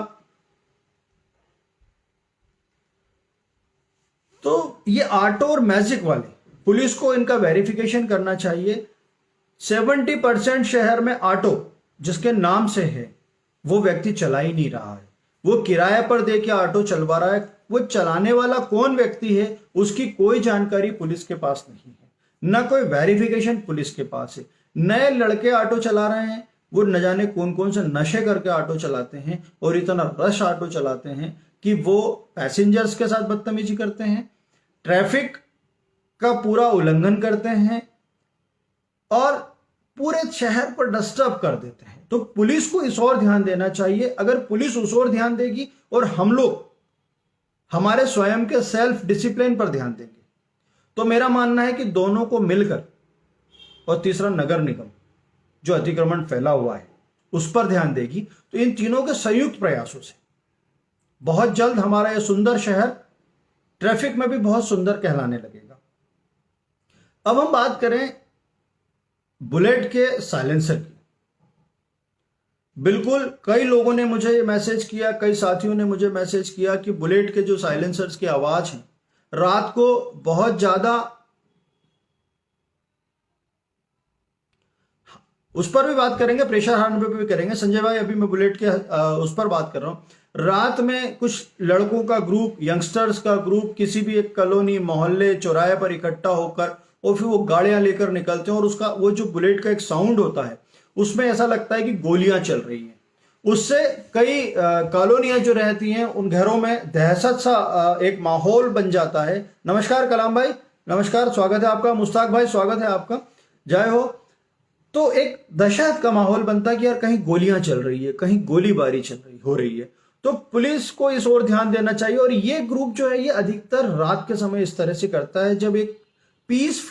तो ये ऑटो और मैजिक वाले, पुलिस को इनका वेरिफिकेशन करना चाहिए। 70% शहर में ऑटो जिसके नाम से है, वो व्यक्ति चला ही नहीं रहा है, वो किराए पर देके ऑटो चलवा रहा है। वो चलाने वाला कौन व्यक्ति है, उसकी कोई जानकारी पुलिस के पास नहीं है, ना कोई वेरिफिकेशन पुलिस के पास है। नए लड़के ऑटो चला रहे हैं, वो न जाने कौन कौन से नशे करके ऑटो चलाते हैं, और इतना रश ऑटो चलाते हैं कि वो पैसेंजर्स के साथ बदतमीजी करते हैं, ट्रैफिक का पूरा उल्लंघन करते हैं, और पूरे शहर पर डिस्टर्ब कर देते हैं। तो पुलिस को इस ओर ध्यान देना चाहिए। अगर पुलिस उस ओर ध्यान देगी और हम लोग हमारे स्वयं के सेल्फ डिसिप्लिन पर ध्यान देंगे, तो मेरा मानना है कि दोनों को मिलकर, और तीसरा नगर निगम जो अतिक्रमण फैला हुआ है उस पर ध्यान देगी, तो इन तीनों के संयुक्त प्रयासों से बहुत जल्द हमारा यह सुंदर शहर ट्रैफिक में भी बहुत सुंदर कहलाने लगेगा। अब हम बात करें बुलेट के साइलेंसर की। बिल्कुल, कई लोगों ने मुझे मैसेज किया, कई साथियों ने मुझे मैसेज किया कि बुलेट के जो साइलेंसर्स की आवाज है, रात को बहुत ज्यादा, उस पर भी बात करेंगे, प्रेशर हार्न पे भी करेंगे संजय भाई। अभी मैं बुलेट के उस पर बात कर रहा हूं। रात में कुछ लड़कों का ग्रुप, यंगस्टर्स का ग्रुप, किसी भी एक कॉलोनी, मोहल्ले, चौराहे पर इकट्ठा होकर, और फिर वो गाड़ियां लेकर निकलते हैं, और उसका वो जो बुलेट का एक साउंड होता है, उसमें ऐसा लगता है कि गोलियां चल रही हैं। उससे कई कॉलोनियां जो रहती हैं, उन घरों में दहशत सा एक माहौल बन जाता है। नमस्कार कलाम भाई, नमस्कार, स्वागत है आपका। मुश्ताक भाई, स्वागत है आपका, जय हो। तो एक दहशत का माहौल बनता है कि यार कहीं गोलियां चल रही है, कहीं गोलीबारी हो रही है। तो पुलिस को इस ओर ध्यान देना चाहिए। और ये ग्रुप जो है, ये अधिकतर रात के समय इस तरह से करता है, जब एक पीस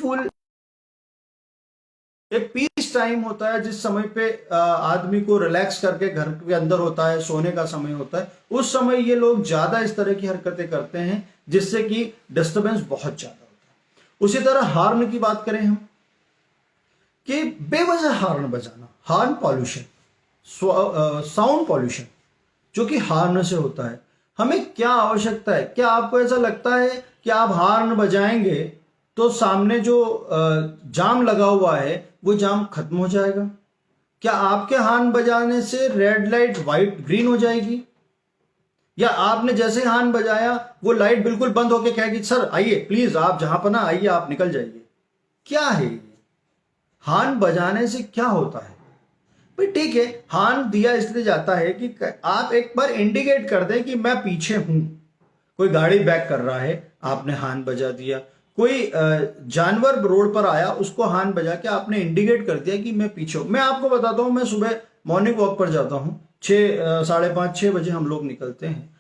टाइम होता है, जिस समय पे आदमी को रिलैक्स करके घर के अंदर होता है, सोने का समय होता है, उस समय ये लोग ज्यादा इस तरह की हरकतें करते हैं, जिससे कि डिस्टर्बेंस बहुत ज्यादा होता है। उसी तरह हार्न की बात करें हम, कि बेवजह हार्न बजाना, हार्न पॉल्यूशन, साउंड पॉल्यूशन जो कि हॉर्न से होता है। हमें क्या आवश्यकता है? क्या आपको ऐसा लगता है कि आप हॉर्न बजाएंगे तो सामने जो जाम लगा हुआ है वो जाम खत्म हो जाएगा? क्या आपके हॉर्न बजाने से रेड लाइट वाइट ग्रीन हो जाएगी? या आपने जैसे हॉर्न बजाया वो लाइट बिल्कुल बंद होकर कहेगी सर आइए प्लीज, आप जहां पर ना आइए, आप निकल जाइए? क्या है ये? हॉर्न बजाने से क्या होता है भाई? ठीक है, हॉर्न दिया इसलिए जाता है कि आप एक बार इंडिकेट कर दें कि मैं पीछे हूं। कोई गाड़ी बैक कर रहा है, आपने हॉर्न बजा दिया। कोई जानवर रोड पर आया, उसको हॉर्न बजा के आपने इंडिकेट कर दिया कि मैं पीछे हूं। मैं आपको बताता हूं, मैं सुबह मॉर्निंग वॉक पर जाता हूं, 5:30-6 बजे हम लोग निकलते हैं।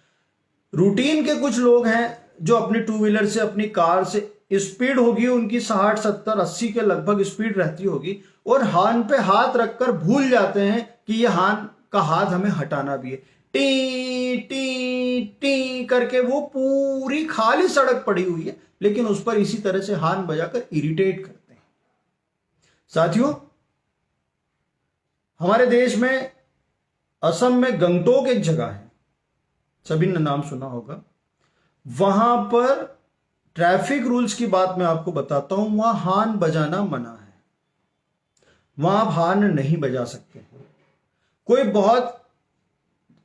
रूटीन के कुछ लोग हैं जो अपनी टू व्हीलर से, अपनी कार से, स्पीड होगी उनकी 60-70-80 के लगभग स्पीड रहती होगी, और हॉर्न पे हाथ रखकर भूल जाते हैं कि ये हॉर्न का हाथ हमें हटाना भी है। टी टी टी करके वो पूरी खाली सड़क पड़ी हुई है, लेकिन उस पर इसी तरह से हॉर्न बजाकर इरिटेट करते हैं। साथियों, हमारे देश में असम में गंगटोक एक जगह है, सभी ने नाम सुना होगा। वहां पर ट्रैफिक रूल्स की बात मैं आपको बताता हूं, वहां हॉर्न बजाना मना है। वहां आप हॉर्न नहीं बजा सकते। कोई बहुत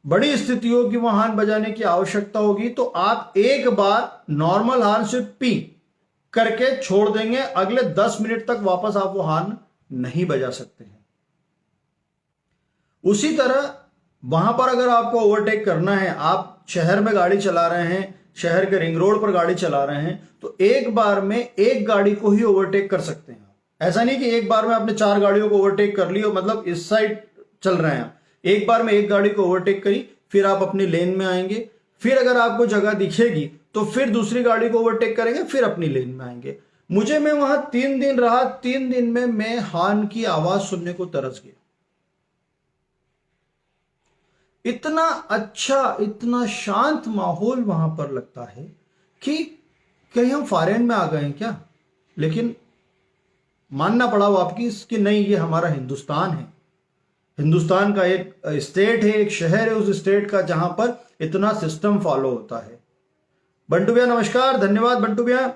बड़ी स्थिति हो कि वहां हॉर्न बजाने की आवश्यकता होगी तो आप एक बार नॉर्मल हॉर्न से पी करके छोड़ देंगे, अगले 10 मिनट तक वापस आप वो हॉर्न नहीं बजा सकते हैं। उसी तरह वहां पर अगर आपको ओवरटेक करना है, आप शहर में गाड़ी चला रहे हैं, शहर के रिंग रोड पर गाड़ी चला रहे हैं, तो एक बार में एक गाड़ी को ही ओवरटेक कर सकते हैं। ऐसा नहीं कि एक बार में आपने 4 गाड़ियों को ओवरटेक कर ली, मतलब इस साइड चल रहे हैं, एक बार में एक गाड़ी को ओवरटेक करी, फिर आप अपनी लेन में आएंगे, फिर अगर आपको जगह दिखेगी तो फिर दूसरी गाड़ी को ओवरटेक करेंगे, फिर अपनी लेन में आएंगे। मैं वहां 3 दिन रहा, 3 दिन में मैं हॉर्न की आवाज सुनने को तरस गया। इतना अच्छा, इतना शांत माहौल वहां पर लगता है कि कहीं हम फॉरेन में आ गए हैं क्या। लेकिन मानना पड़ा वापस कि नहीं, ये हमारा हिंदुस्तान है। हिंदुस्तान का एक स्टेट है, एक शहर है उस स्टेट का, जहां पर इतना सिस्टम फॉलो होता है। बंटू भैया नमस्कार, धन्यवाद बंटू भैया।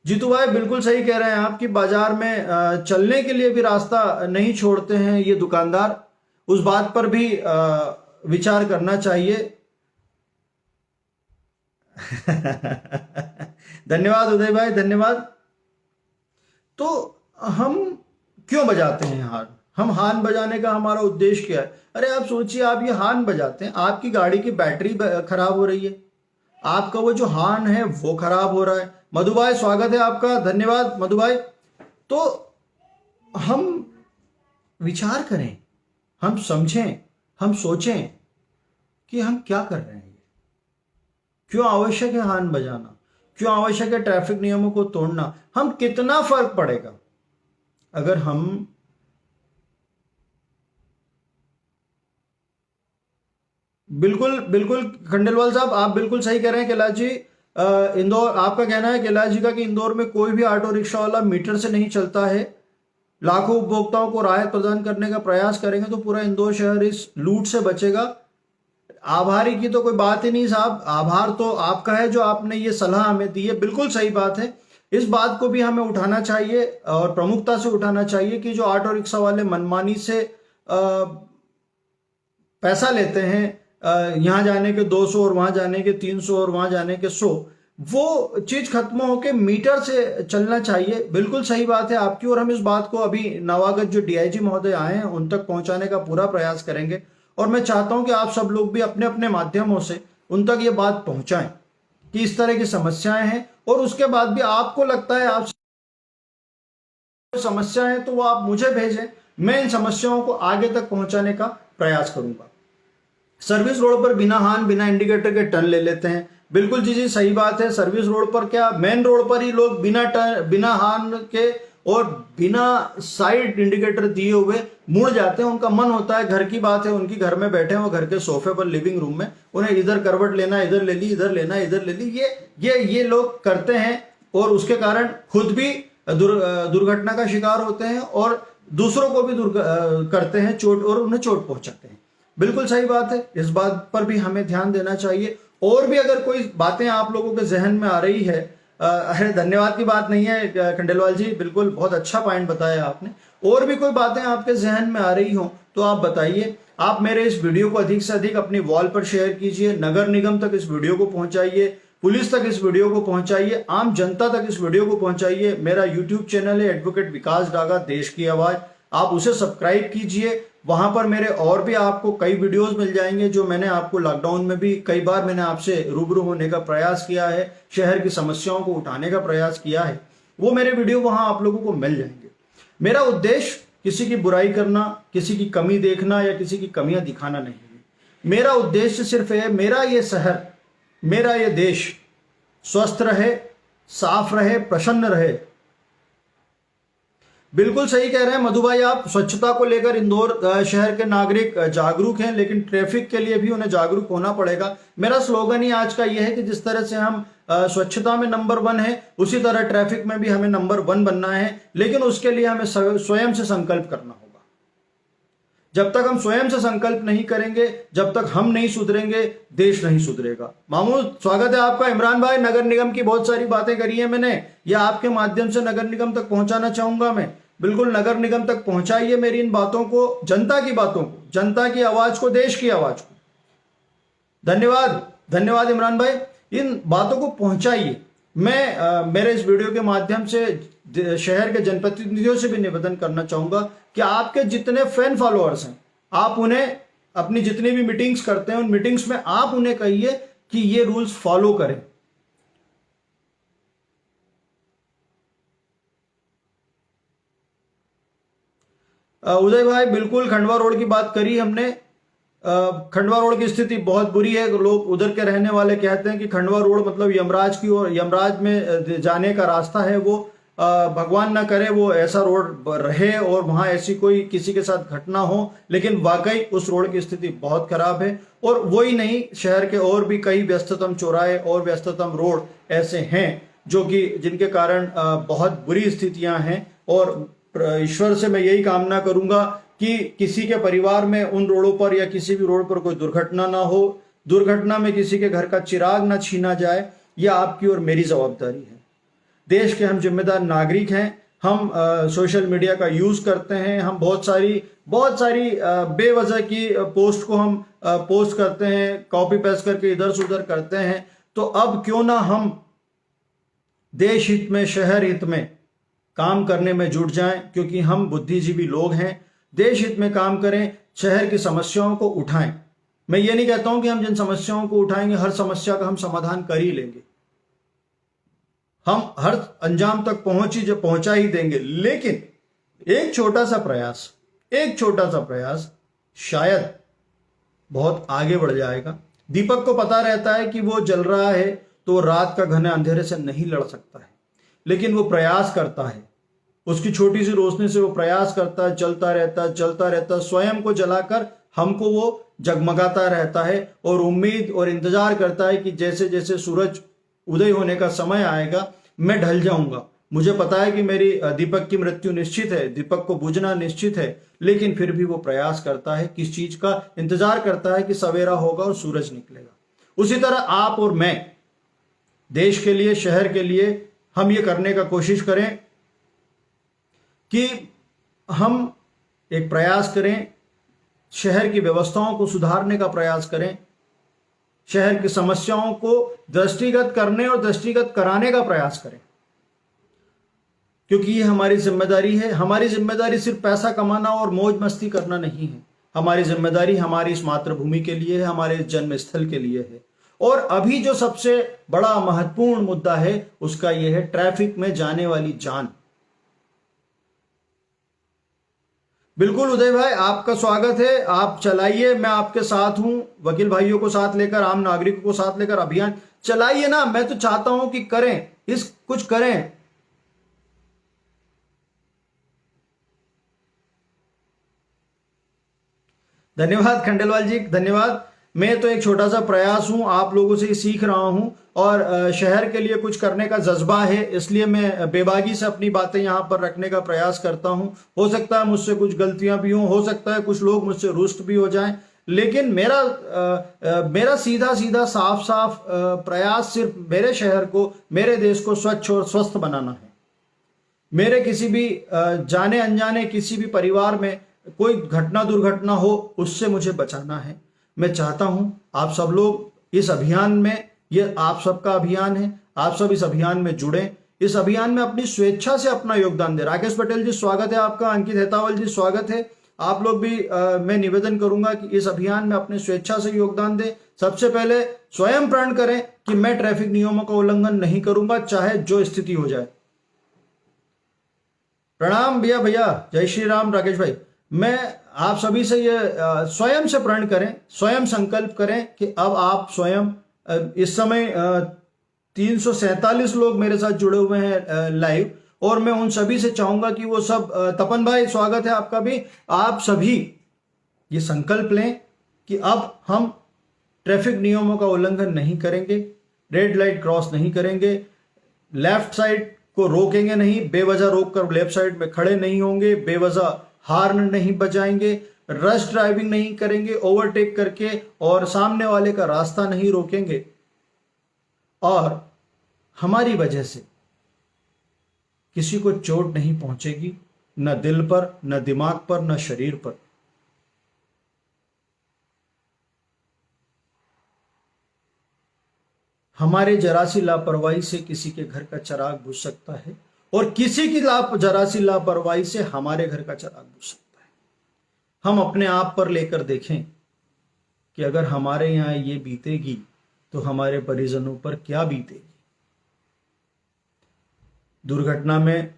जीतू भाई बिल्कुल सही कह रहे हैं आप कि बाजार में चलने के लिए भी रास्ता नहीं छोड़ते हैं ये दुकानदार। उस बात पर भी विचार करना चाहिए। धन्यवाद उदय भाई, धन्यवाद। तो हम क्यों बजाते हैं हॉर्न? हम हॉर्न बजाने का हमारा उद्देश्य क्या है? अरे आप सोचिए, आप ये हॉर्न बजाते हैं, आपकी गाड़ी की बैटरी खराब हो रही है, आपका वो जो हॉर्न है वो खराब हो रहा है। मधु भाई स्वागत है आपका, धन्यवाद मधु भाई। तो हम विचार करें, हम समझें, हम सोचें कि हम क्या कर रहे हैं। क्यों आवश्यक है हॉर्न बजाना? क्यों आवश्यक है ट्रैफिक नियमों को तोड़ना? हम कितना फर्क पड़ेगा अगर हम बिल्कुल बिल्कुल खंडेलवाल साहब, आप बिल्कुल सही कह रहे हैं। कैलाश जी, इंदौर, आपका कहना है कैलाश जी का कि इंदौर में कोई भी ऑटो रिक्शा वाला मीटर से नहीं चलता है। लाखों उपभोक्ताओं को राहत प्रदान करने का प्रयास करेंगे तो पूरा इंदौर शहर इस लूट से बचेगा। आभारी की तो कोई बात ही नहीं साहब, आभार तो आपका है जो आपने ये सलाह हमें दी है। बिल्कुल सही बात है, इस बात को भी हमें उठाना चाहिए और प्रमुखता से उठाना चाहिए कि जो ऑटो रिक्शा वाले मनमानी से पैसा लेते हैं, यहां जाने के 200 और वहां जाने के 300 और वहां जाने के 100, वो चीज खत्म होके मीटर से चलना चाहिए। बिल्कुल सही बात है आपकी, और हम इस बात को अभी नवागत जो डीआईजी महोदय आए हैं उन तक पहुंचाने का पूरा प्रयास करेंगे। और मैं चाहता हूं कि आप सब लोग भी अपने अपने माध्यमों से उन तक ये बात पहुंचाएं कि इस तरह की समस्याएं हैं, और उसके बाद भी आपको लगता है आप समस्या है तो वो आप मुझे भेजें, मैं इन समस्याओं को आगे तक पहुंचाने का प्रयास करूंगा। सर्विस रोड पर बिना हॉर्न, बिना इंडिकेटर के टर्न ले लेते हैं। बिल्कुल जी जी सही बात है। सर्विस रोड पर क्या, मेन रोड पर ही लोग बिना हॉर्न के और बिना साइड इंडिकेटर दिए हुए मुड़ जाते हैं। उनका मन होता है, घर की बात है, उनकी घर में बैठे हो, घर के सोफे पर, लिविंग रूम में, उन्हें इधर करवट लेना, इधर ले ली, इधर लेना, इधर ले ली, ये लोग करते हैं, और उसके कारण खुद भी दुर्घटना का शिकार होते हैं और दूसरों को भी करते हैं चोट, और उन्हें चोट पहुंचाते हैं। बिल्कुल सही बात है, इस बात पर भी हमें ध्यान देना चाहिए। और भी अगर कोई बातें आप लोगों के जहन में आ रही है, अरे धन्यवाद की बात नहीं है खंडेलवाल जी, बिल्कुल बहुत अच्छा पॉइंट बताया आपने। और भी कोई बातें आपके जहन में आ रही हो तो आप बताइए। आप मेरे इस वीडियो को अधिक से अधिक अपनी वॉल पर शेयर कीजिए, नगर निगम तक इस वीडियो को पहुंचाइए, पुलिस तक इस वीडियो को पहुंचाइए, आम जनता तक इस वीडियो को पहुंचाइए। मेरा यूट्यूब चैनल है एडवोकेट विकास डागा, देश की आवाज, आप उसे सब्सक्राइब कीजिए। वहां पर मेरे और भी आपको कई वीडियोस मिल जाएंगे जो मैंने आपको लॉकडाउन में भी कई बार मैंने आपसे रूबरू होने का प्रयास किया है, शहर की समस्याओं को उठाने का प्रयास किया है, वो मेरे वीडियो वहां आप लोगों को मिल जाएंगे। मेरा उद्देश्य किसी की बुराई करना, किसी की कमी देखना या किसी की कमियां दिखाना नहीं है। मेरा उद्देश्य सिर्फ है मेरा ये शहर, मेरा ये देश स्वस्थ रहे, साफ रहे, प्रसन्न रहे। बिल्कुल सही कह रहे हैं मधु भाई आप, स्वच्छता को लेकर इंदौर शहर के नागरिक जागरूक हैं, लेकिन ट्रैफिक के लिए भी उन्हें जागरूक होना पड़ेगा। मेरा स्लोगन ही आज का यह है कि जिस तरह से हम स्वच्छता में नंबर 1 है, उसी तरह ट्रैफिक में भी हमें नंबर 1 बनना है, लेकिन उसके लिए हमें स्वयं से संकल्प करना होगा। जब तक हम स्वयं से संकल्प नहीं करेंगे, जब तक हम नहीं सुधरेंगे, देश नहीं सुधरेगा। मामू स्वागत है आपका। इमरान भाई, नगर निगम की बहुत सारी बातें करी है मैंने, या आपके माध्यम से नगर निगम तक पहुंचाना चाहूंगा मैं। बिल्कुल नगर निगम तक पहुंचाइए मेरी इन बातों को, जनता की बातों को, जनता की आवाज को, देश की आवाज को। धन्यवाद, धन्यवाद इमरान भाई, इन बातों को पहुंचाइए। मैं मेरे इस वीडियो के माध्यम से शहर के जनप्रतिनिधियों से भी निवेदन करना चाहूंगा कि आपके जितने फैन फॉलोअर्स हैं, आप उन्हें अपनी जितनी भी मीटिंग्स करते हैं, उन मीटिंग्स में आप उन्हें कहिए कि ये रूल्स फॉलो करें। उदय भाई, बिल्कुल खंडवा रोड की बात करी हमने। खंडवा रोड की स्थिति बहुत बुरी है। लोग उधर के रहने वाले कहते हैं कि खंडवा रोड मतलब यमराज की ओर, यमराज में जाने का रास्ता है वो। भगवान ना करे वो ऐसा रोड रहे और वहां ऐसी कोई किसी के साथ घटना हो, लेकिन वाकई उस रोड की स्थिति बहुत खराब है। और वही नहीं, शहर के और भी कई व्यस्ततम चौराहे और व्यस्ततम रोड ऐसे हैं जो कि जिनके कारण बहुत बुरी स्थितियां हैं। और ईश्वर से मैं यही कामना करूंगा कि किसी के परिवार में उन रोडों पर या किसी भी रोड पर कोई दुर्घटना ना हो, दुर्घटना में किसी के घर का चिराग ना छीना जाए। यह आपकी और मेरी जवाबदारी है। देश के हम जिम्मेदार नागरिक हैं। हम सोशल मीडिया का यूज करते हैं, हम बहुत सारी बेवजह की पोस्ट को हम पोस्ट करते हैं, कॉपी पेस्ट करके इधर से उधर करते हैं। तो अब क्यों ना हम देश हित में, शहर हित में काम करने में जुट जाएं, क्योंकि हम बुद्धिजीवी लोग हैं। देश हित में काम करें, शहर की समस्याओं को उठाएं। मैं ये नहीं कहता हूं कि हम जिन समस्याओं को उठाएंगे हर समस्या का हम समाधान कर ही लेंगे, हम हर अंजाम तक पहुंचा ही देंगे, लेकिन एक छोटा सा प्रयास शायद बहुत आगे बढ़ जाएगा। दीपक को पता रहता है कि वो जल रहा है तो रात का घने अंधेरे से नहीं लड़ सकता है, लेकिन वो प्रयास करता है। उसकी छोटी सी रोशनी से वो प्रयास करता है, चलता रहता, स्वयं को जलाकर हमको वो जगमगाता रहता है और उम्मीद और इंतजार करता है कि जैसे जैसे सूरज उदय होने का समय आएगा मैं ढल जाऊंगा। मुझे पता है कि मेरी दीपक की मृत्यु निश्चित है, दीपक को बुझना निश्चित है, लेकिन फिर भी वो प्रयास करता है, किस चीज का इंतजार करता है कि सवेरा होगा और सूरज निकलेगा। उसी तरह आप और मैं देश के लिए, शहर के लिए हम ये करने का कोशिश करें कि हम एक प्रयास करें, शहर की व्यवस्थाओं को सुधारने का प्रयास करें, शहर की समस्याओं को दृष्टिगत करने और दृष्टिगत कराने का प्रयास करें, क्योंकि ये हमारी जिम्मेदारी है। हमारी जिम्मेदारी सिर्फ पैसा कमाना और मौज मस्ती करना नहीं है। हमारी जिम्मेदारी हमारी इस मातृभूमि के लिए है, हमारे जन्म स्थल के लिए है। और अभी जो सबसे बड़ा महत्वपूर्ण मुद्दा है उसका यह है ट्रैफिक में जाने वाली जान। बिल्कुल उदय भाई, आपका स्वागत है, आप चलाइए, मैं आपके साथ हूं। वकील भाइयों को साथ लेकर, आम नागरिकों को साथ लेकर अभियान चलाइए ना। मैं तो चाहता हूं कि करें, कुछ करें। धन्यवाद खंडेलवाल जी, धन्यवाद। मैं तो एक छोटा सा प्रयास हूं, आप लोगों से ही सीख रहा हूं और शहर के लिए कुछ करने का जज्बा है, इसलिए मैं बेबागी से अपनी बातें यहां पर रखने का प्रयास करता हूं। हो सकता है मुझसे कुछ गलतियां भी हों, हो सकता है कुछ लोग मुझसे रुष्ट भी हो जाएं, लेकिन मेरा सीधा सीधा साफ साफ प्रयास सिर्फ मेरे शहर को, मेरे देश को स्वच्छ और स्वस्थ बनाना है। मेरे किसी भी जाने अनजाने किसी भी परिवार में कोई घटना दुर्घटना हो, उससे मुझे बचाना है। मैं चाहता हूं आप सब लोग इस अभियान में, ये आप सबका अभियान है, आप सब इस अभियान में जुड़े, इस अभियान में अपनी स्वेच्छा से अपना योगदान दे। राकेश पटेल जी स्वागत है आपका, अंकित हेतावल जी स्वागत है। आप लोग भी मैं निवेदन करूंगा कि इस अभियान में अपने स्वेच्छा से योगदान दें। सबसे पहले स्वयं प्रण करें कि मैं ट्रैफिक नियमों का उल्लंघन नहीं करूंगा, चाहे जो स्थिति हो जाए। प्रणाम भैया, भैया जय श्री राम। राकेश भाई, मैं आप सभी से ये स्वयं से प्रण करें, स्वयं संकल्प करें कि अब आप स्वयं इस समय 347 लोग मेरे साथ जुड़े हुए हैं लाइव, और मैं उन सभी से चाहूंगा कि वो सब, तपन भाई स्वागत है आपका भी, आप सभी ये संकल्प लें कि अब हम ट्रैफिक नियमों का उल्लंघन नहीं करेंगे, रेड लाइट क्रॉस नहीं करेंगे, लेफ्ट साइड को रोकेंगे नहीं, बेवजह रोककर लेफ्ट साइड में खड़े नहीं होंगे, बेवजह हार्न नहीं बजाएंगे, रश ड्राइविंग नहीं करेंगे ओवरटेक करके, और सामने वाले का रास्ता नहीं रोकेंगे, और हमारी वजह से किसी को चोट नहीं पहुंचेगी, न दिल पर, न दिमाग पर, न शरीर पर। हमारे जरा सी लापरवाही से किसी के घर का चिराग बुझ सकता है, और किसी की जरा सी लापरवाही से हमारे घर का चिराग बुझ सकता है। हम अपने आप पर लेकर देखें कि अगर हमारे यहां ये बीतेगी तो हमारे परिजनों पर क्या बीतेगी। दुर्घटना में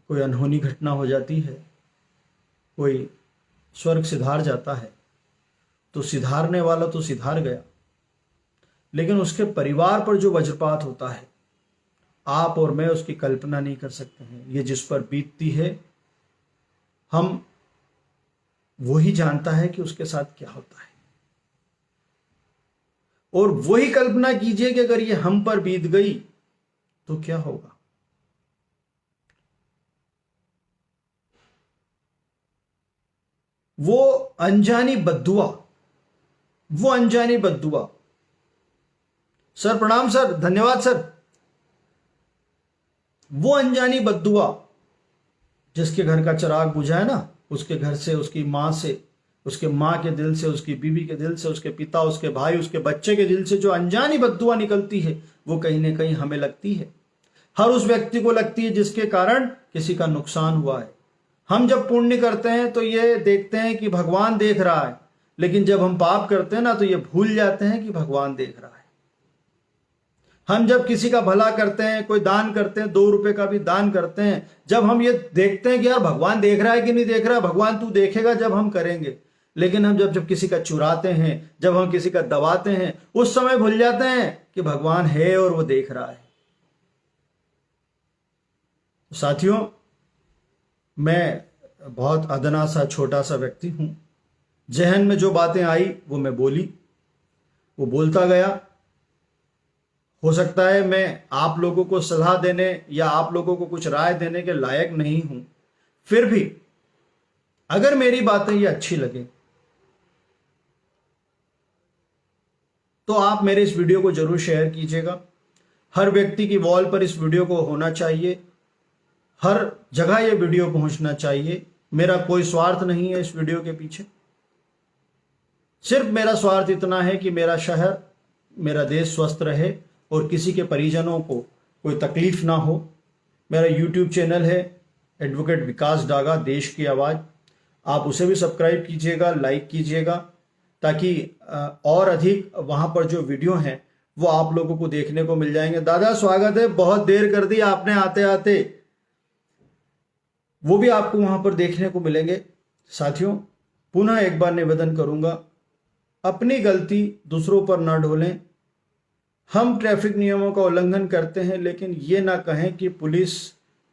कोई अनहोनी घटना हो जाती है, कोई स्वर्ग सिधार जाता है, तो सिधारने वाला तो सिधार गया, लेकिन उसके परिवार पर जो वज्रपात होता है, आप और मैं उसकी कल्पना नहीं कर सकते हैं। ये जिस पर बीतती है, हम वही जानता है कि उसके साथ क्या होता है, और वही कल्पना कीजिए कि अगर ये हम पर बीत गई तो क्या होगा। वो अनजानी बद्दुआ, वो अनजानी बद्दुआ। सर प्रणाम सर, धन्यवाद सर। वो अनजानी बद्दुआ जिसके घर का चिराग बुझा है ना, उसके घर से, उसकी मां से, उसके मां के दिल से, उसकी बीवी के दिल से, उसके पिता, उसके भाई, उसके बच्चे के दिल से जो अनजानी बद्दुआ निकलती है, वो कहीं ना कहीं हमें लगती है। हर उस व्यक्ति को लगती है जिसके कारण किसी का नुकसान हुआ है। हम जब पुण्य करते हैं तो ये देखते हैं कि भगवान देख रहा है, लेकिन जब हम पाप करते हैं ना, तो ये भूल जाते हैं कि भगवान देख रहा है। हम जब किसी का भला करते हैं, कोई दान करते हैं, 2 रुपए का भी दान करते हैं, जब हम ये देखते हैं कि यार भगवान देख रहा है कि नहीं देख रहा है, भगवान तू देखेगा जब हम करेंगे। लेकिन हम जब किसी का चुराते हैं, जब हम किसी का दबाते हैं, उस समय भूल जाते हैं कि भगवान है और वो देख रहा है। साथियों, मैं बहुत अदना सा छोटा सा व्यक्ति हूं। जहन में जो बातें आई वो मैं बोली, वो बोलता गया। हो सकता है मैं आप लोगों को सलाह देने या आप लोगों को कुछ राय देने के लायक नहीं हूं, फिर भी अगर मेरी बातें ये अच्छी लगे तो आप मेरे इस वीडियो को जरूर शेयर कीजिएगा। हर व्यक्ति की वॉल पर इस वीडियो को होना चाहिए, हर जगह ये वीडियो पहुंचना चाहिए। मेरा कोई स्वार्थ नहीं है इस वीडियो के पीछे, सिर्फ मेरा स्वार्थ इतना है कि मेरा शहर, मेरा देश स्वस्थ रहे और किसी के परिजनों को कोई तकलीफ ना हो। मेरा यूट्यूब चैनल है एडवोकेट विकास डागा, देश की आवाज़। आप उसे भी सब्सक्राइब कीजिएगा, लाइक कीजिएगा, ताकि और अधिक वहाँ पर जो वीडियो हैं वो आप लोगों को देखने को मिल जाएंगे। दादा स्वागत है, बहुत देर कर दी आपने आते आते, वो भी आपको वहाँ पर देखने को मिलेंगे। साथियों, पुनः एक बार निवेदन करूँगा, अपनी गलती दूसरों पर ना ढोलें। हम ट्रैफिक नियमों का उल्लंघन करते हैं, लेकिन ये ना कहें कि पुलिस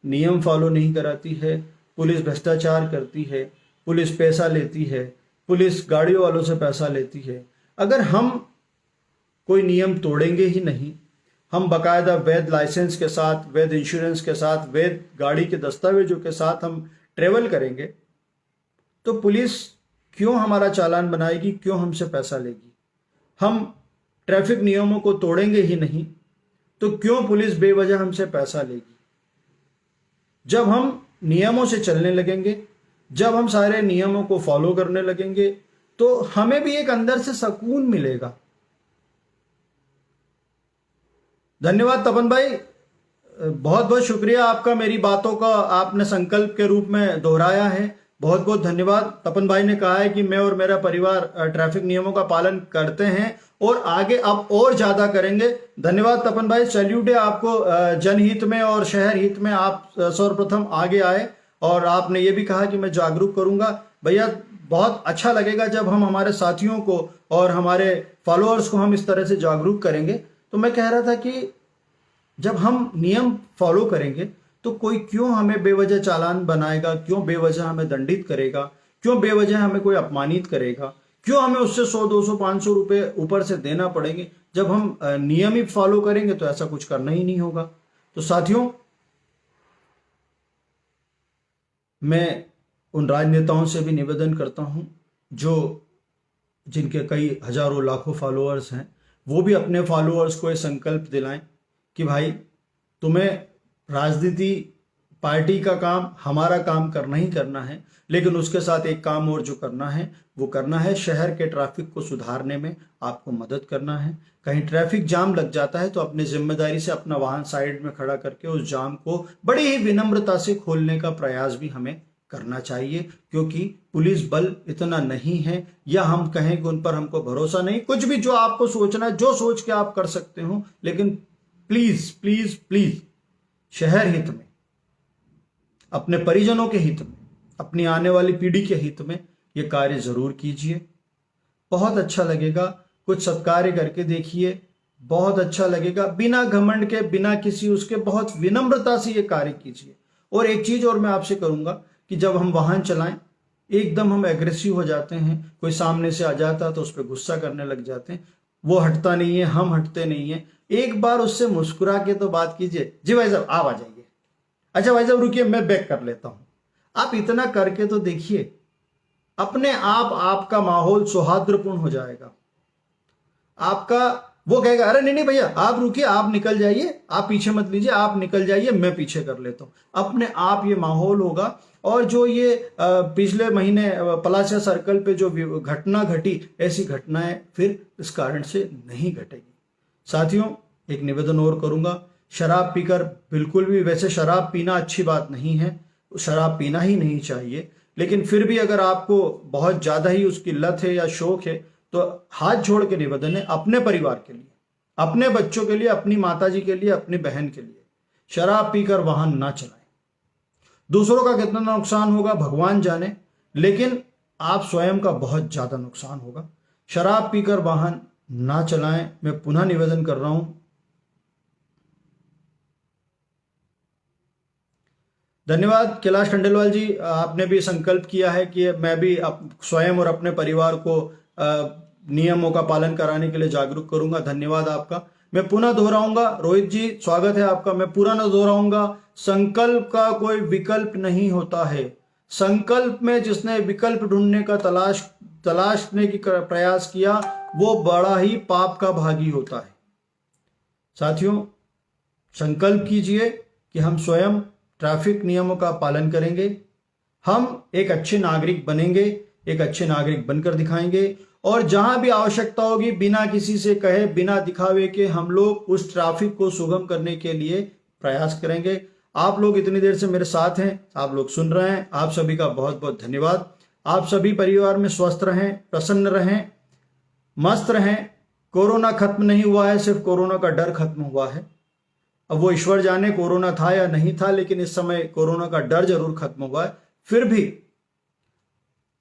नियम फॉलो नहीं कराती है, पुलिस भ्रष्टाचार करती है, पुलिस पैसा लेती है, पुलिस गाड़ियों वालों से पैसा लेती है। अगर हम कोई नियम तोड़ेंगे ही नहीं, हम बाकायदा वैध लाइसेंस के साथ, वैध इंश्योरेंस के साथ, वैध गाड़ी के दस्तावेजों के साथ हम ट्रेवल करेंगे, तो पुलिस क्यों हमारा चालान बनाएगी, क्यों हमसे पैसा लेगी? हम ट्रैफिक नियमों को तोड़ेंगे ही नहीं तो क्यों पुलिस बेवजह हमसे पैसा लेगी? जब हम नियमों से चलने लगेंगे, जब हम सारे नियमों को फॉलो करने लगेंगे तो हमें भी एक अंदर से सुकून मिलेगा। धन्यवाद तपन भाई, बहुत बहुत शुक्रिया आपका, मेरी बातों का आपने संकल्प के रूप में दोहराया है। बहुत बहुत धन्यवाद। तपन भाई ने कहा है कि मैं और मेरा परिवार ट्रैफिक नियमों का पालन करते हैं और आगे अब और ज्यादा करेंगे। धन्यवाद तपन भाई, सैल्यूट है आपको। जनहित में और शहर हित में आप सर्वप्रथम आगे आए और आपने ये भी कहा कि मैं जागरूक करूंगा। भैया बहुत अच्छा लगेगा जब हम हमारे साथियों को और हमारे फॉलोअर्स को हम इस तरह से जागरूक करेंगे। तो मैं कह रहा था कि जब हम नियम फॉलो करेंगे तो कोई क्यों हमें बेवजह चालान बनाएगा, क्यों बेवजह हमें दंडित करेगा, क्यों बेवजह हमें कोई अपमानित करेगा, क्यों हमें उससे 100, 200, 500 रुपए ऊपर से देना पड़ेंगे? जब हम नियम ही फॉलो करेंगे तो ऐसा कुछ करना ही नहीं होगा। तो साथियों, मैं उन राजनेताओं से भी निवेदन करता हूं जो जिनके कई हजारों लाखों फॉलोअर्स हैं, वो भी अपने फॉलोअर्स को ये संकल्प दिलाएं कि भाई तुम्हें राजनीति पार्टी का काम, हमारा काम करना ही करना है, लेकिन उसके साथ एक काम और जो करना है वो करना है शहर के ट्रैफिक को सुधारने में आपको मदद करना है। कहीं ट्रैफिक जाम लग जाता है तो अपनी जिम्मेदारी से अपना वाहन साइड में खड़ा करके उस जाम को बड़ी ही विनम्रता से खोलने का प्रयास भी हमें करना चाहिए, क्योंकि पुलिस बल इतना नहीं है, या हम कहें कि उन पर हमको भरोसा नहीं। कुछ भी जो आपको सोचना है, जो सोच के आप कर सकते हो, लेकिन प्लीज प्लीज प्लीज शहर हित में, अपने परिजनों के हित में, अपनी आने वाली पीढ़ी के हित में ये कार्य जरूर कीजिए। बहुत अच्छा लगेगा, कुछ सत्कार्य करके देखिए, बहुत अच्छा लगेगा। बिना घमंड के, बिना किसी उसके, बहुत विनम्रता से ये कार्य कीजिए। और एक चीज और मैं आपसे करूंगा कि जब हम वाहन चलाएं एकदम हम एग्रेसिव हो जाते हैं, कोई सामने से आ जाता तो उस पर गुस्सा करने लग जाते हैं, वो हटता नहीं है, हम हटते नहीं है। एक बार उससे मुस्कुरा के तो बात कीजिए, जी भाई साहब आप आ जाइए, अच्छा भाई साहब रुकिए मैं बैक कर लेता हूं। आप इतना करके तो देखिए, अपने आप आपका माहौल सौहार्दपूर्ण हो जाएगा। आपका वो कहेगा अरे नहीं नहीं भैया आप रुकिए, आप निकल जाइए, आप पीछे मत लीजिए, आप निकल जाइए, मैं पीछे कर लेता हूं। अपने आप ये माहौल होगा। और जो ये पिछले महीने पलासिया सर्कल पे जो घटना घटी, ऐसी घटनाएं फिर इस कारण से नहीं घटेगी। साथियों, एक निवेदन और करूंगा, शराब पीकर बिल्कुल भी, वैसे शराब पीना अच्छी बात नहीं है, शराब पीना ही नहीं चाहिए, लेकिन फिर भी अगर आपको बहुत ज्यादा ही उसकी लत है या शौक है तो हाथ जोड़ के निवेदन है, अपने परिवार के लिए, अपने बच्चों के लिए, अपनी माताजी के लिए, अपनी बहन के लिए, शराब पीकर वाहन ना चलाएं। दूसरों का कितना नुकसान होगा भगवान जाने, लेकिन आप स्वयं का बहुत ज्यादा नुकसान होगा। शराब पीकर वाहन ना चलाएं। मैं पुनः निवेदन कर रहा हूं। धन्यवाद कैलाश खंडेलवाल जी, आपने भी संकल्प किया है कि मैं भी स्वयं और अपने परिवार को नियमों का पालन कराने के लिए जागरूक करूंगा। धन्यवाद आपका। मैं पुनः दोहराऊंगा, रोहित जी स्वागत है आपका, मैं पूरा न दोहराऊंगा, संकल्प का कोई विकल्प नहीं होता है। संकल्प में जिसने विकल्प ढूंढने का तलाशने की प्रयास किया वो बड़ा ही पाप का भागी होता है। साथियों, संकल्प कीजिए कि हम स्वयं ट्रैफिक नियमों का पालन करेंगे, हम एक अच्छे नागरिक बनेंगे, एक अच्छे नागरिक बनकर दिखाएंगे, और जहां भी आवश्यकता होगी बिना किसी से कहे, बिना दिखावे के हम लोग उस ट्रैफिक को सुगम करने के लिए प्रयास करेंगे। आप लोग इतनी देर से मेरे साथ हैं, आप लोग सुन रहे हैं, आप सभी का बहुत बहुत धन्यवाद। आप सभी परिवार में स्वस्थ रहें, प्रसन्न रहें, मस्त रहें। कोरोना खत्म नहीं हुआ है, सिर्फ कोरोना का डर खत्म हुआ है। अब वो ईश्वर जाने कोरोना था या नहीं था, लेकिन इस समय कोरोना का डर जरूर खत्म हुआ है। फिर भी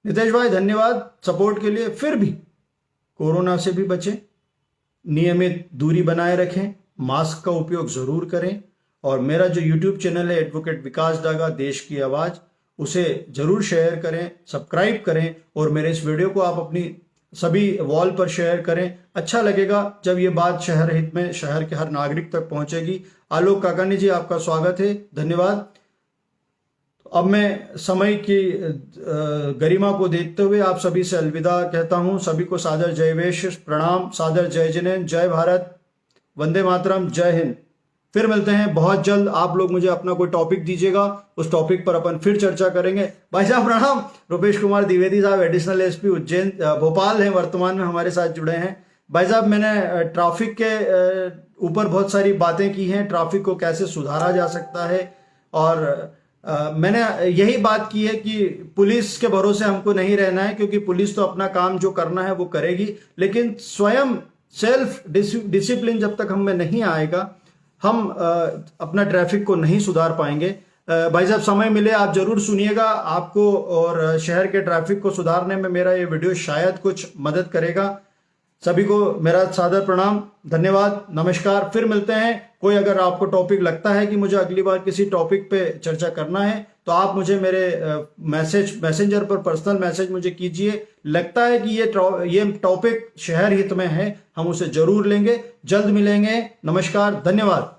नितेश भाई धन्यवाद सपोर्ट के लिए। फिर भी कोरोना से भी बचें, नियमित दूरी बनाए रखें, मास्क का उपयोग जरूर करें, और मेरा जो यूट्यूब चैनल है एडवोकेट विकास डागा देश की आवाज, उसे जरूर शेयर करें, सब्सक्राइब करें, और मेरे इस वीडियो को आप अपनी सभी वॉल पर शेयर करें। अच्छा लगेगा जब ये बात शहर हित में, शहर के हर नागरिक तक पहुंचेगी। आलोक काकानी जी आपका स्वागत है, धन्यवाद। अब मैं समय की गरिमा को देखते हुए आप सभी से अलविदा कहता हूं। सभी को सादर जय वेश, प्रणाम, सादर जय जिनेन्द्र, जय भारत, वंदे मातरम, जय हिंद। फिर मिलते हैं बहुत जल्द। आप लोग मुझे अपना कोई टॉपिक दीजिएगा, उस टॉपिक पर अपन फिर चर्चा करेंगे। भाई साहब प्रणाम। रुपेश कुमार द्विवेदी साहब एडिशनल एसपी उज्जैन भोपाल हैं, वर्तमान में हमारे साथ जुड़े हैं। भाई साहब मैंने ट्रैफिक के ऊपर बहुत सारी बातें की हैं, ट्रैफिक को कैसे सुधारा जा सकता है, और मैंने यही बात की है कि पुलिस के भरोसे हमको नहीं रहना है, क्योंकि पुलिस तो अपना काम जो करना है वो करेगी, लेकिन स्वयं सेल्फ डिसिप्लिन जब तक हम में नहीं आएगा हम अपना ट्रैफिक को नहीं सुधार पाएंगे। भाई साहब समय मिले आप जरूर सुनिएगा, आपको और शहर के ट्रैफिक को सुधारने में मेरा ये वीडियो शायद कुछ मदद करेगा। सभी को मेरा सादर प्रणाम, धन्यवाद, नमस्कार। फिर मिलते हैं। कोई अगर आपको टॉपिक लगता है कि मुझे अगली बार किसी टॉपिक पे चर्चा करना है तो आप मुझे मेरे मैसेंजर पर पर्सनल मैसेज मुझे कीजिए। लगता है कि ये टॉपिक शहर हित में है, हम उसे जरूर लेंगे। जल्द मिलेंगे। नमस्कार, धन्यवाद।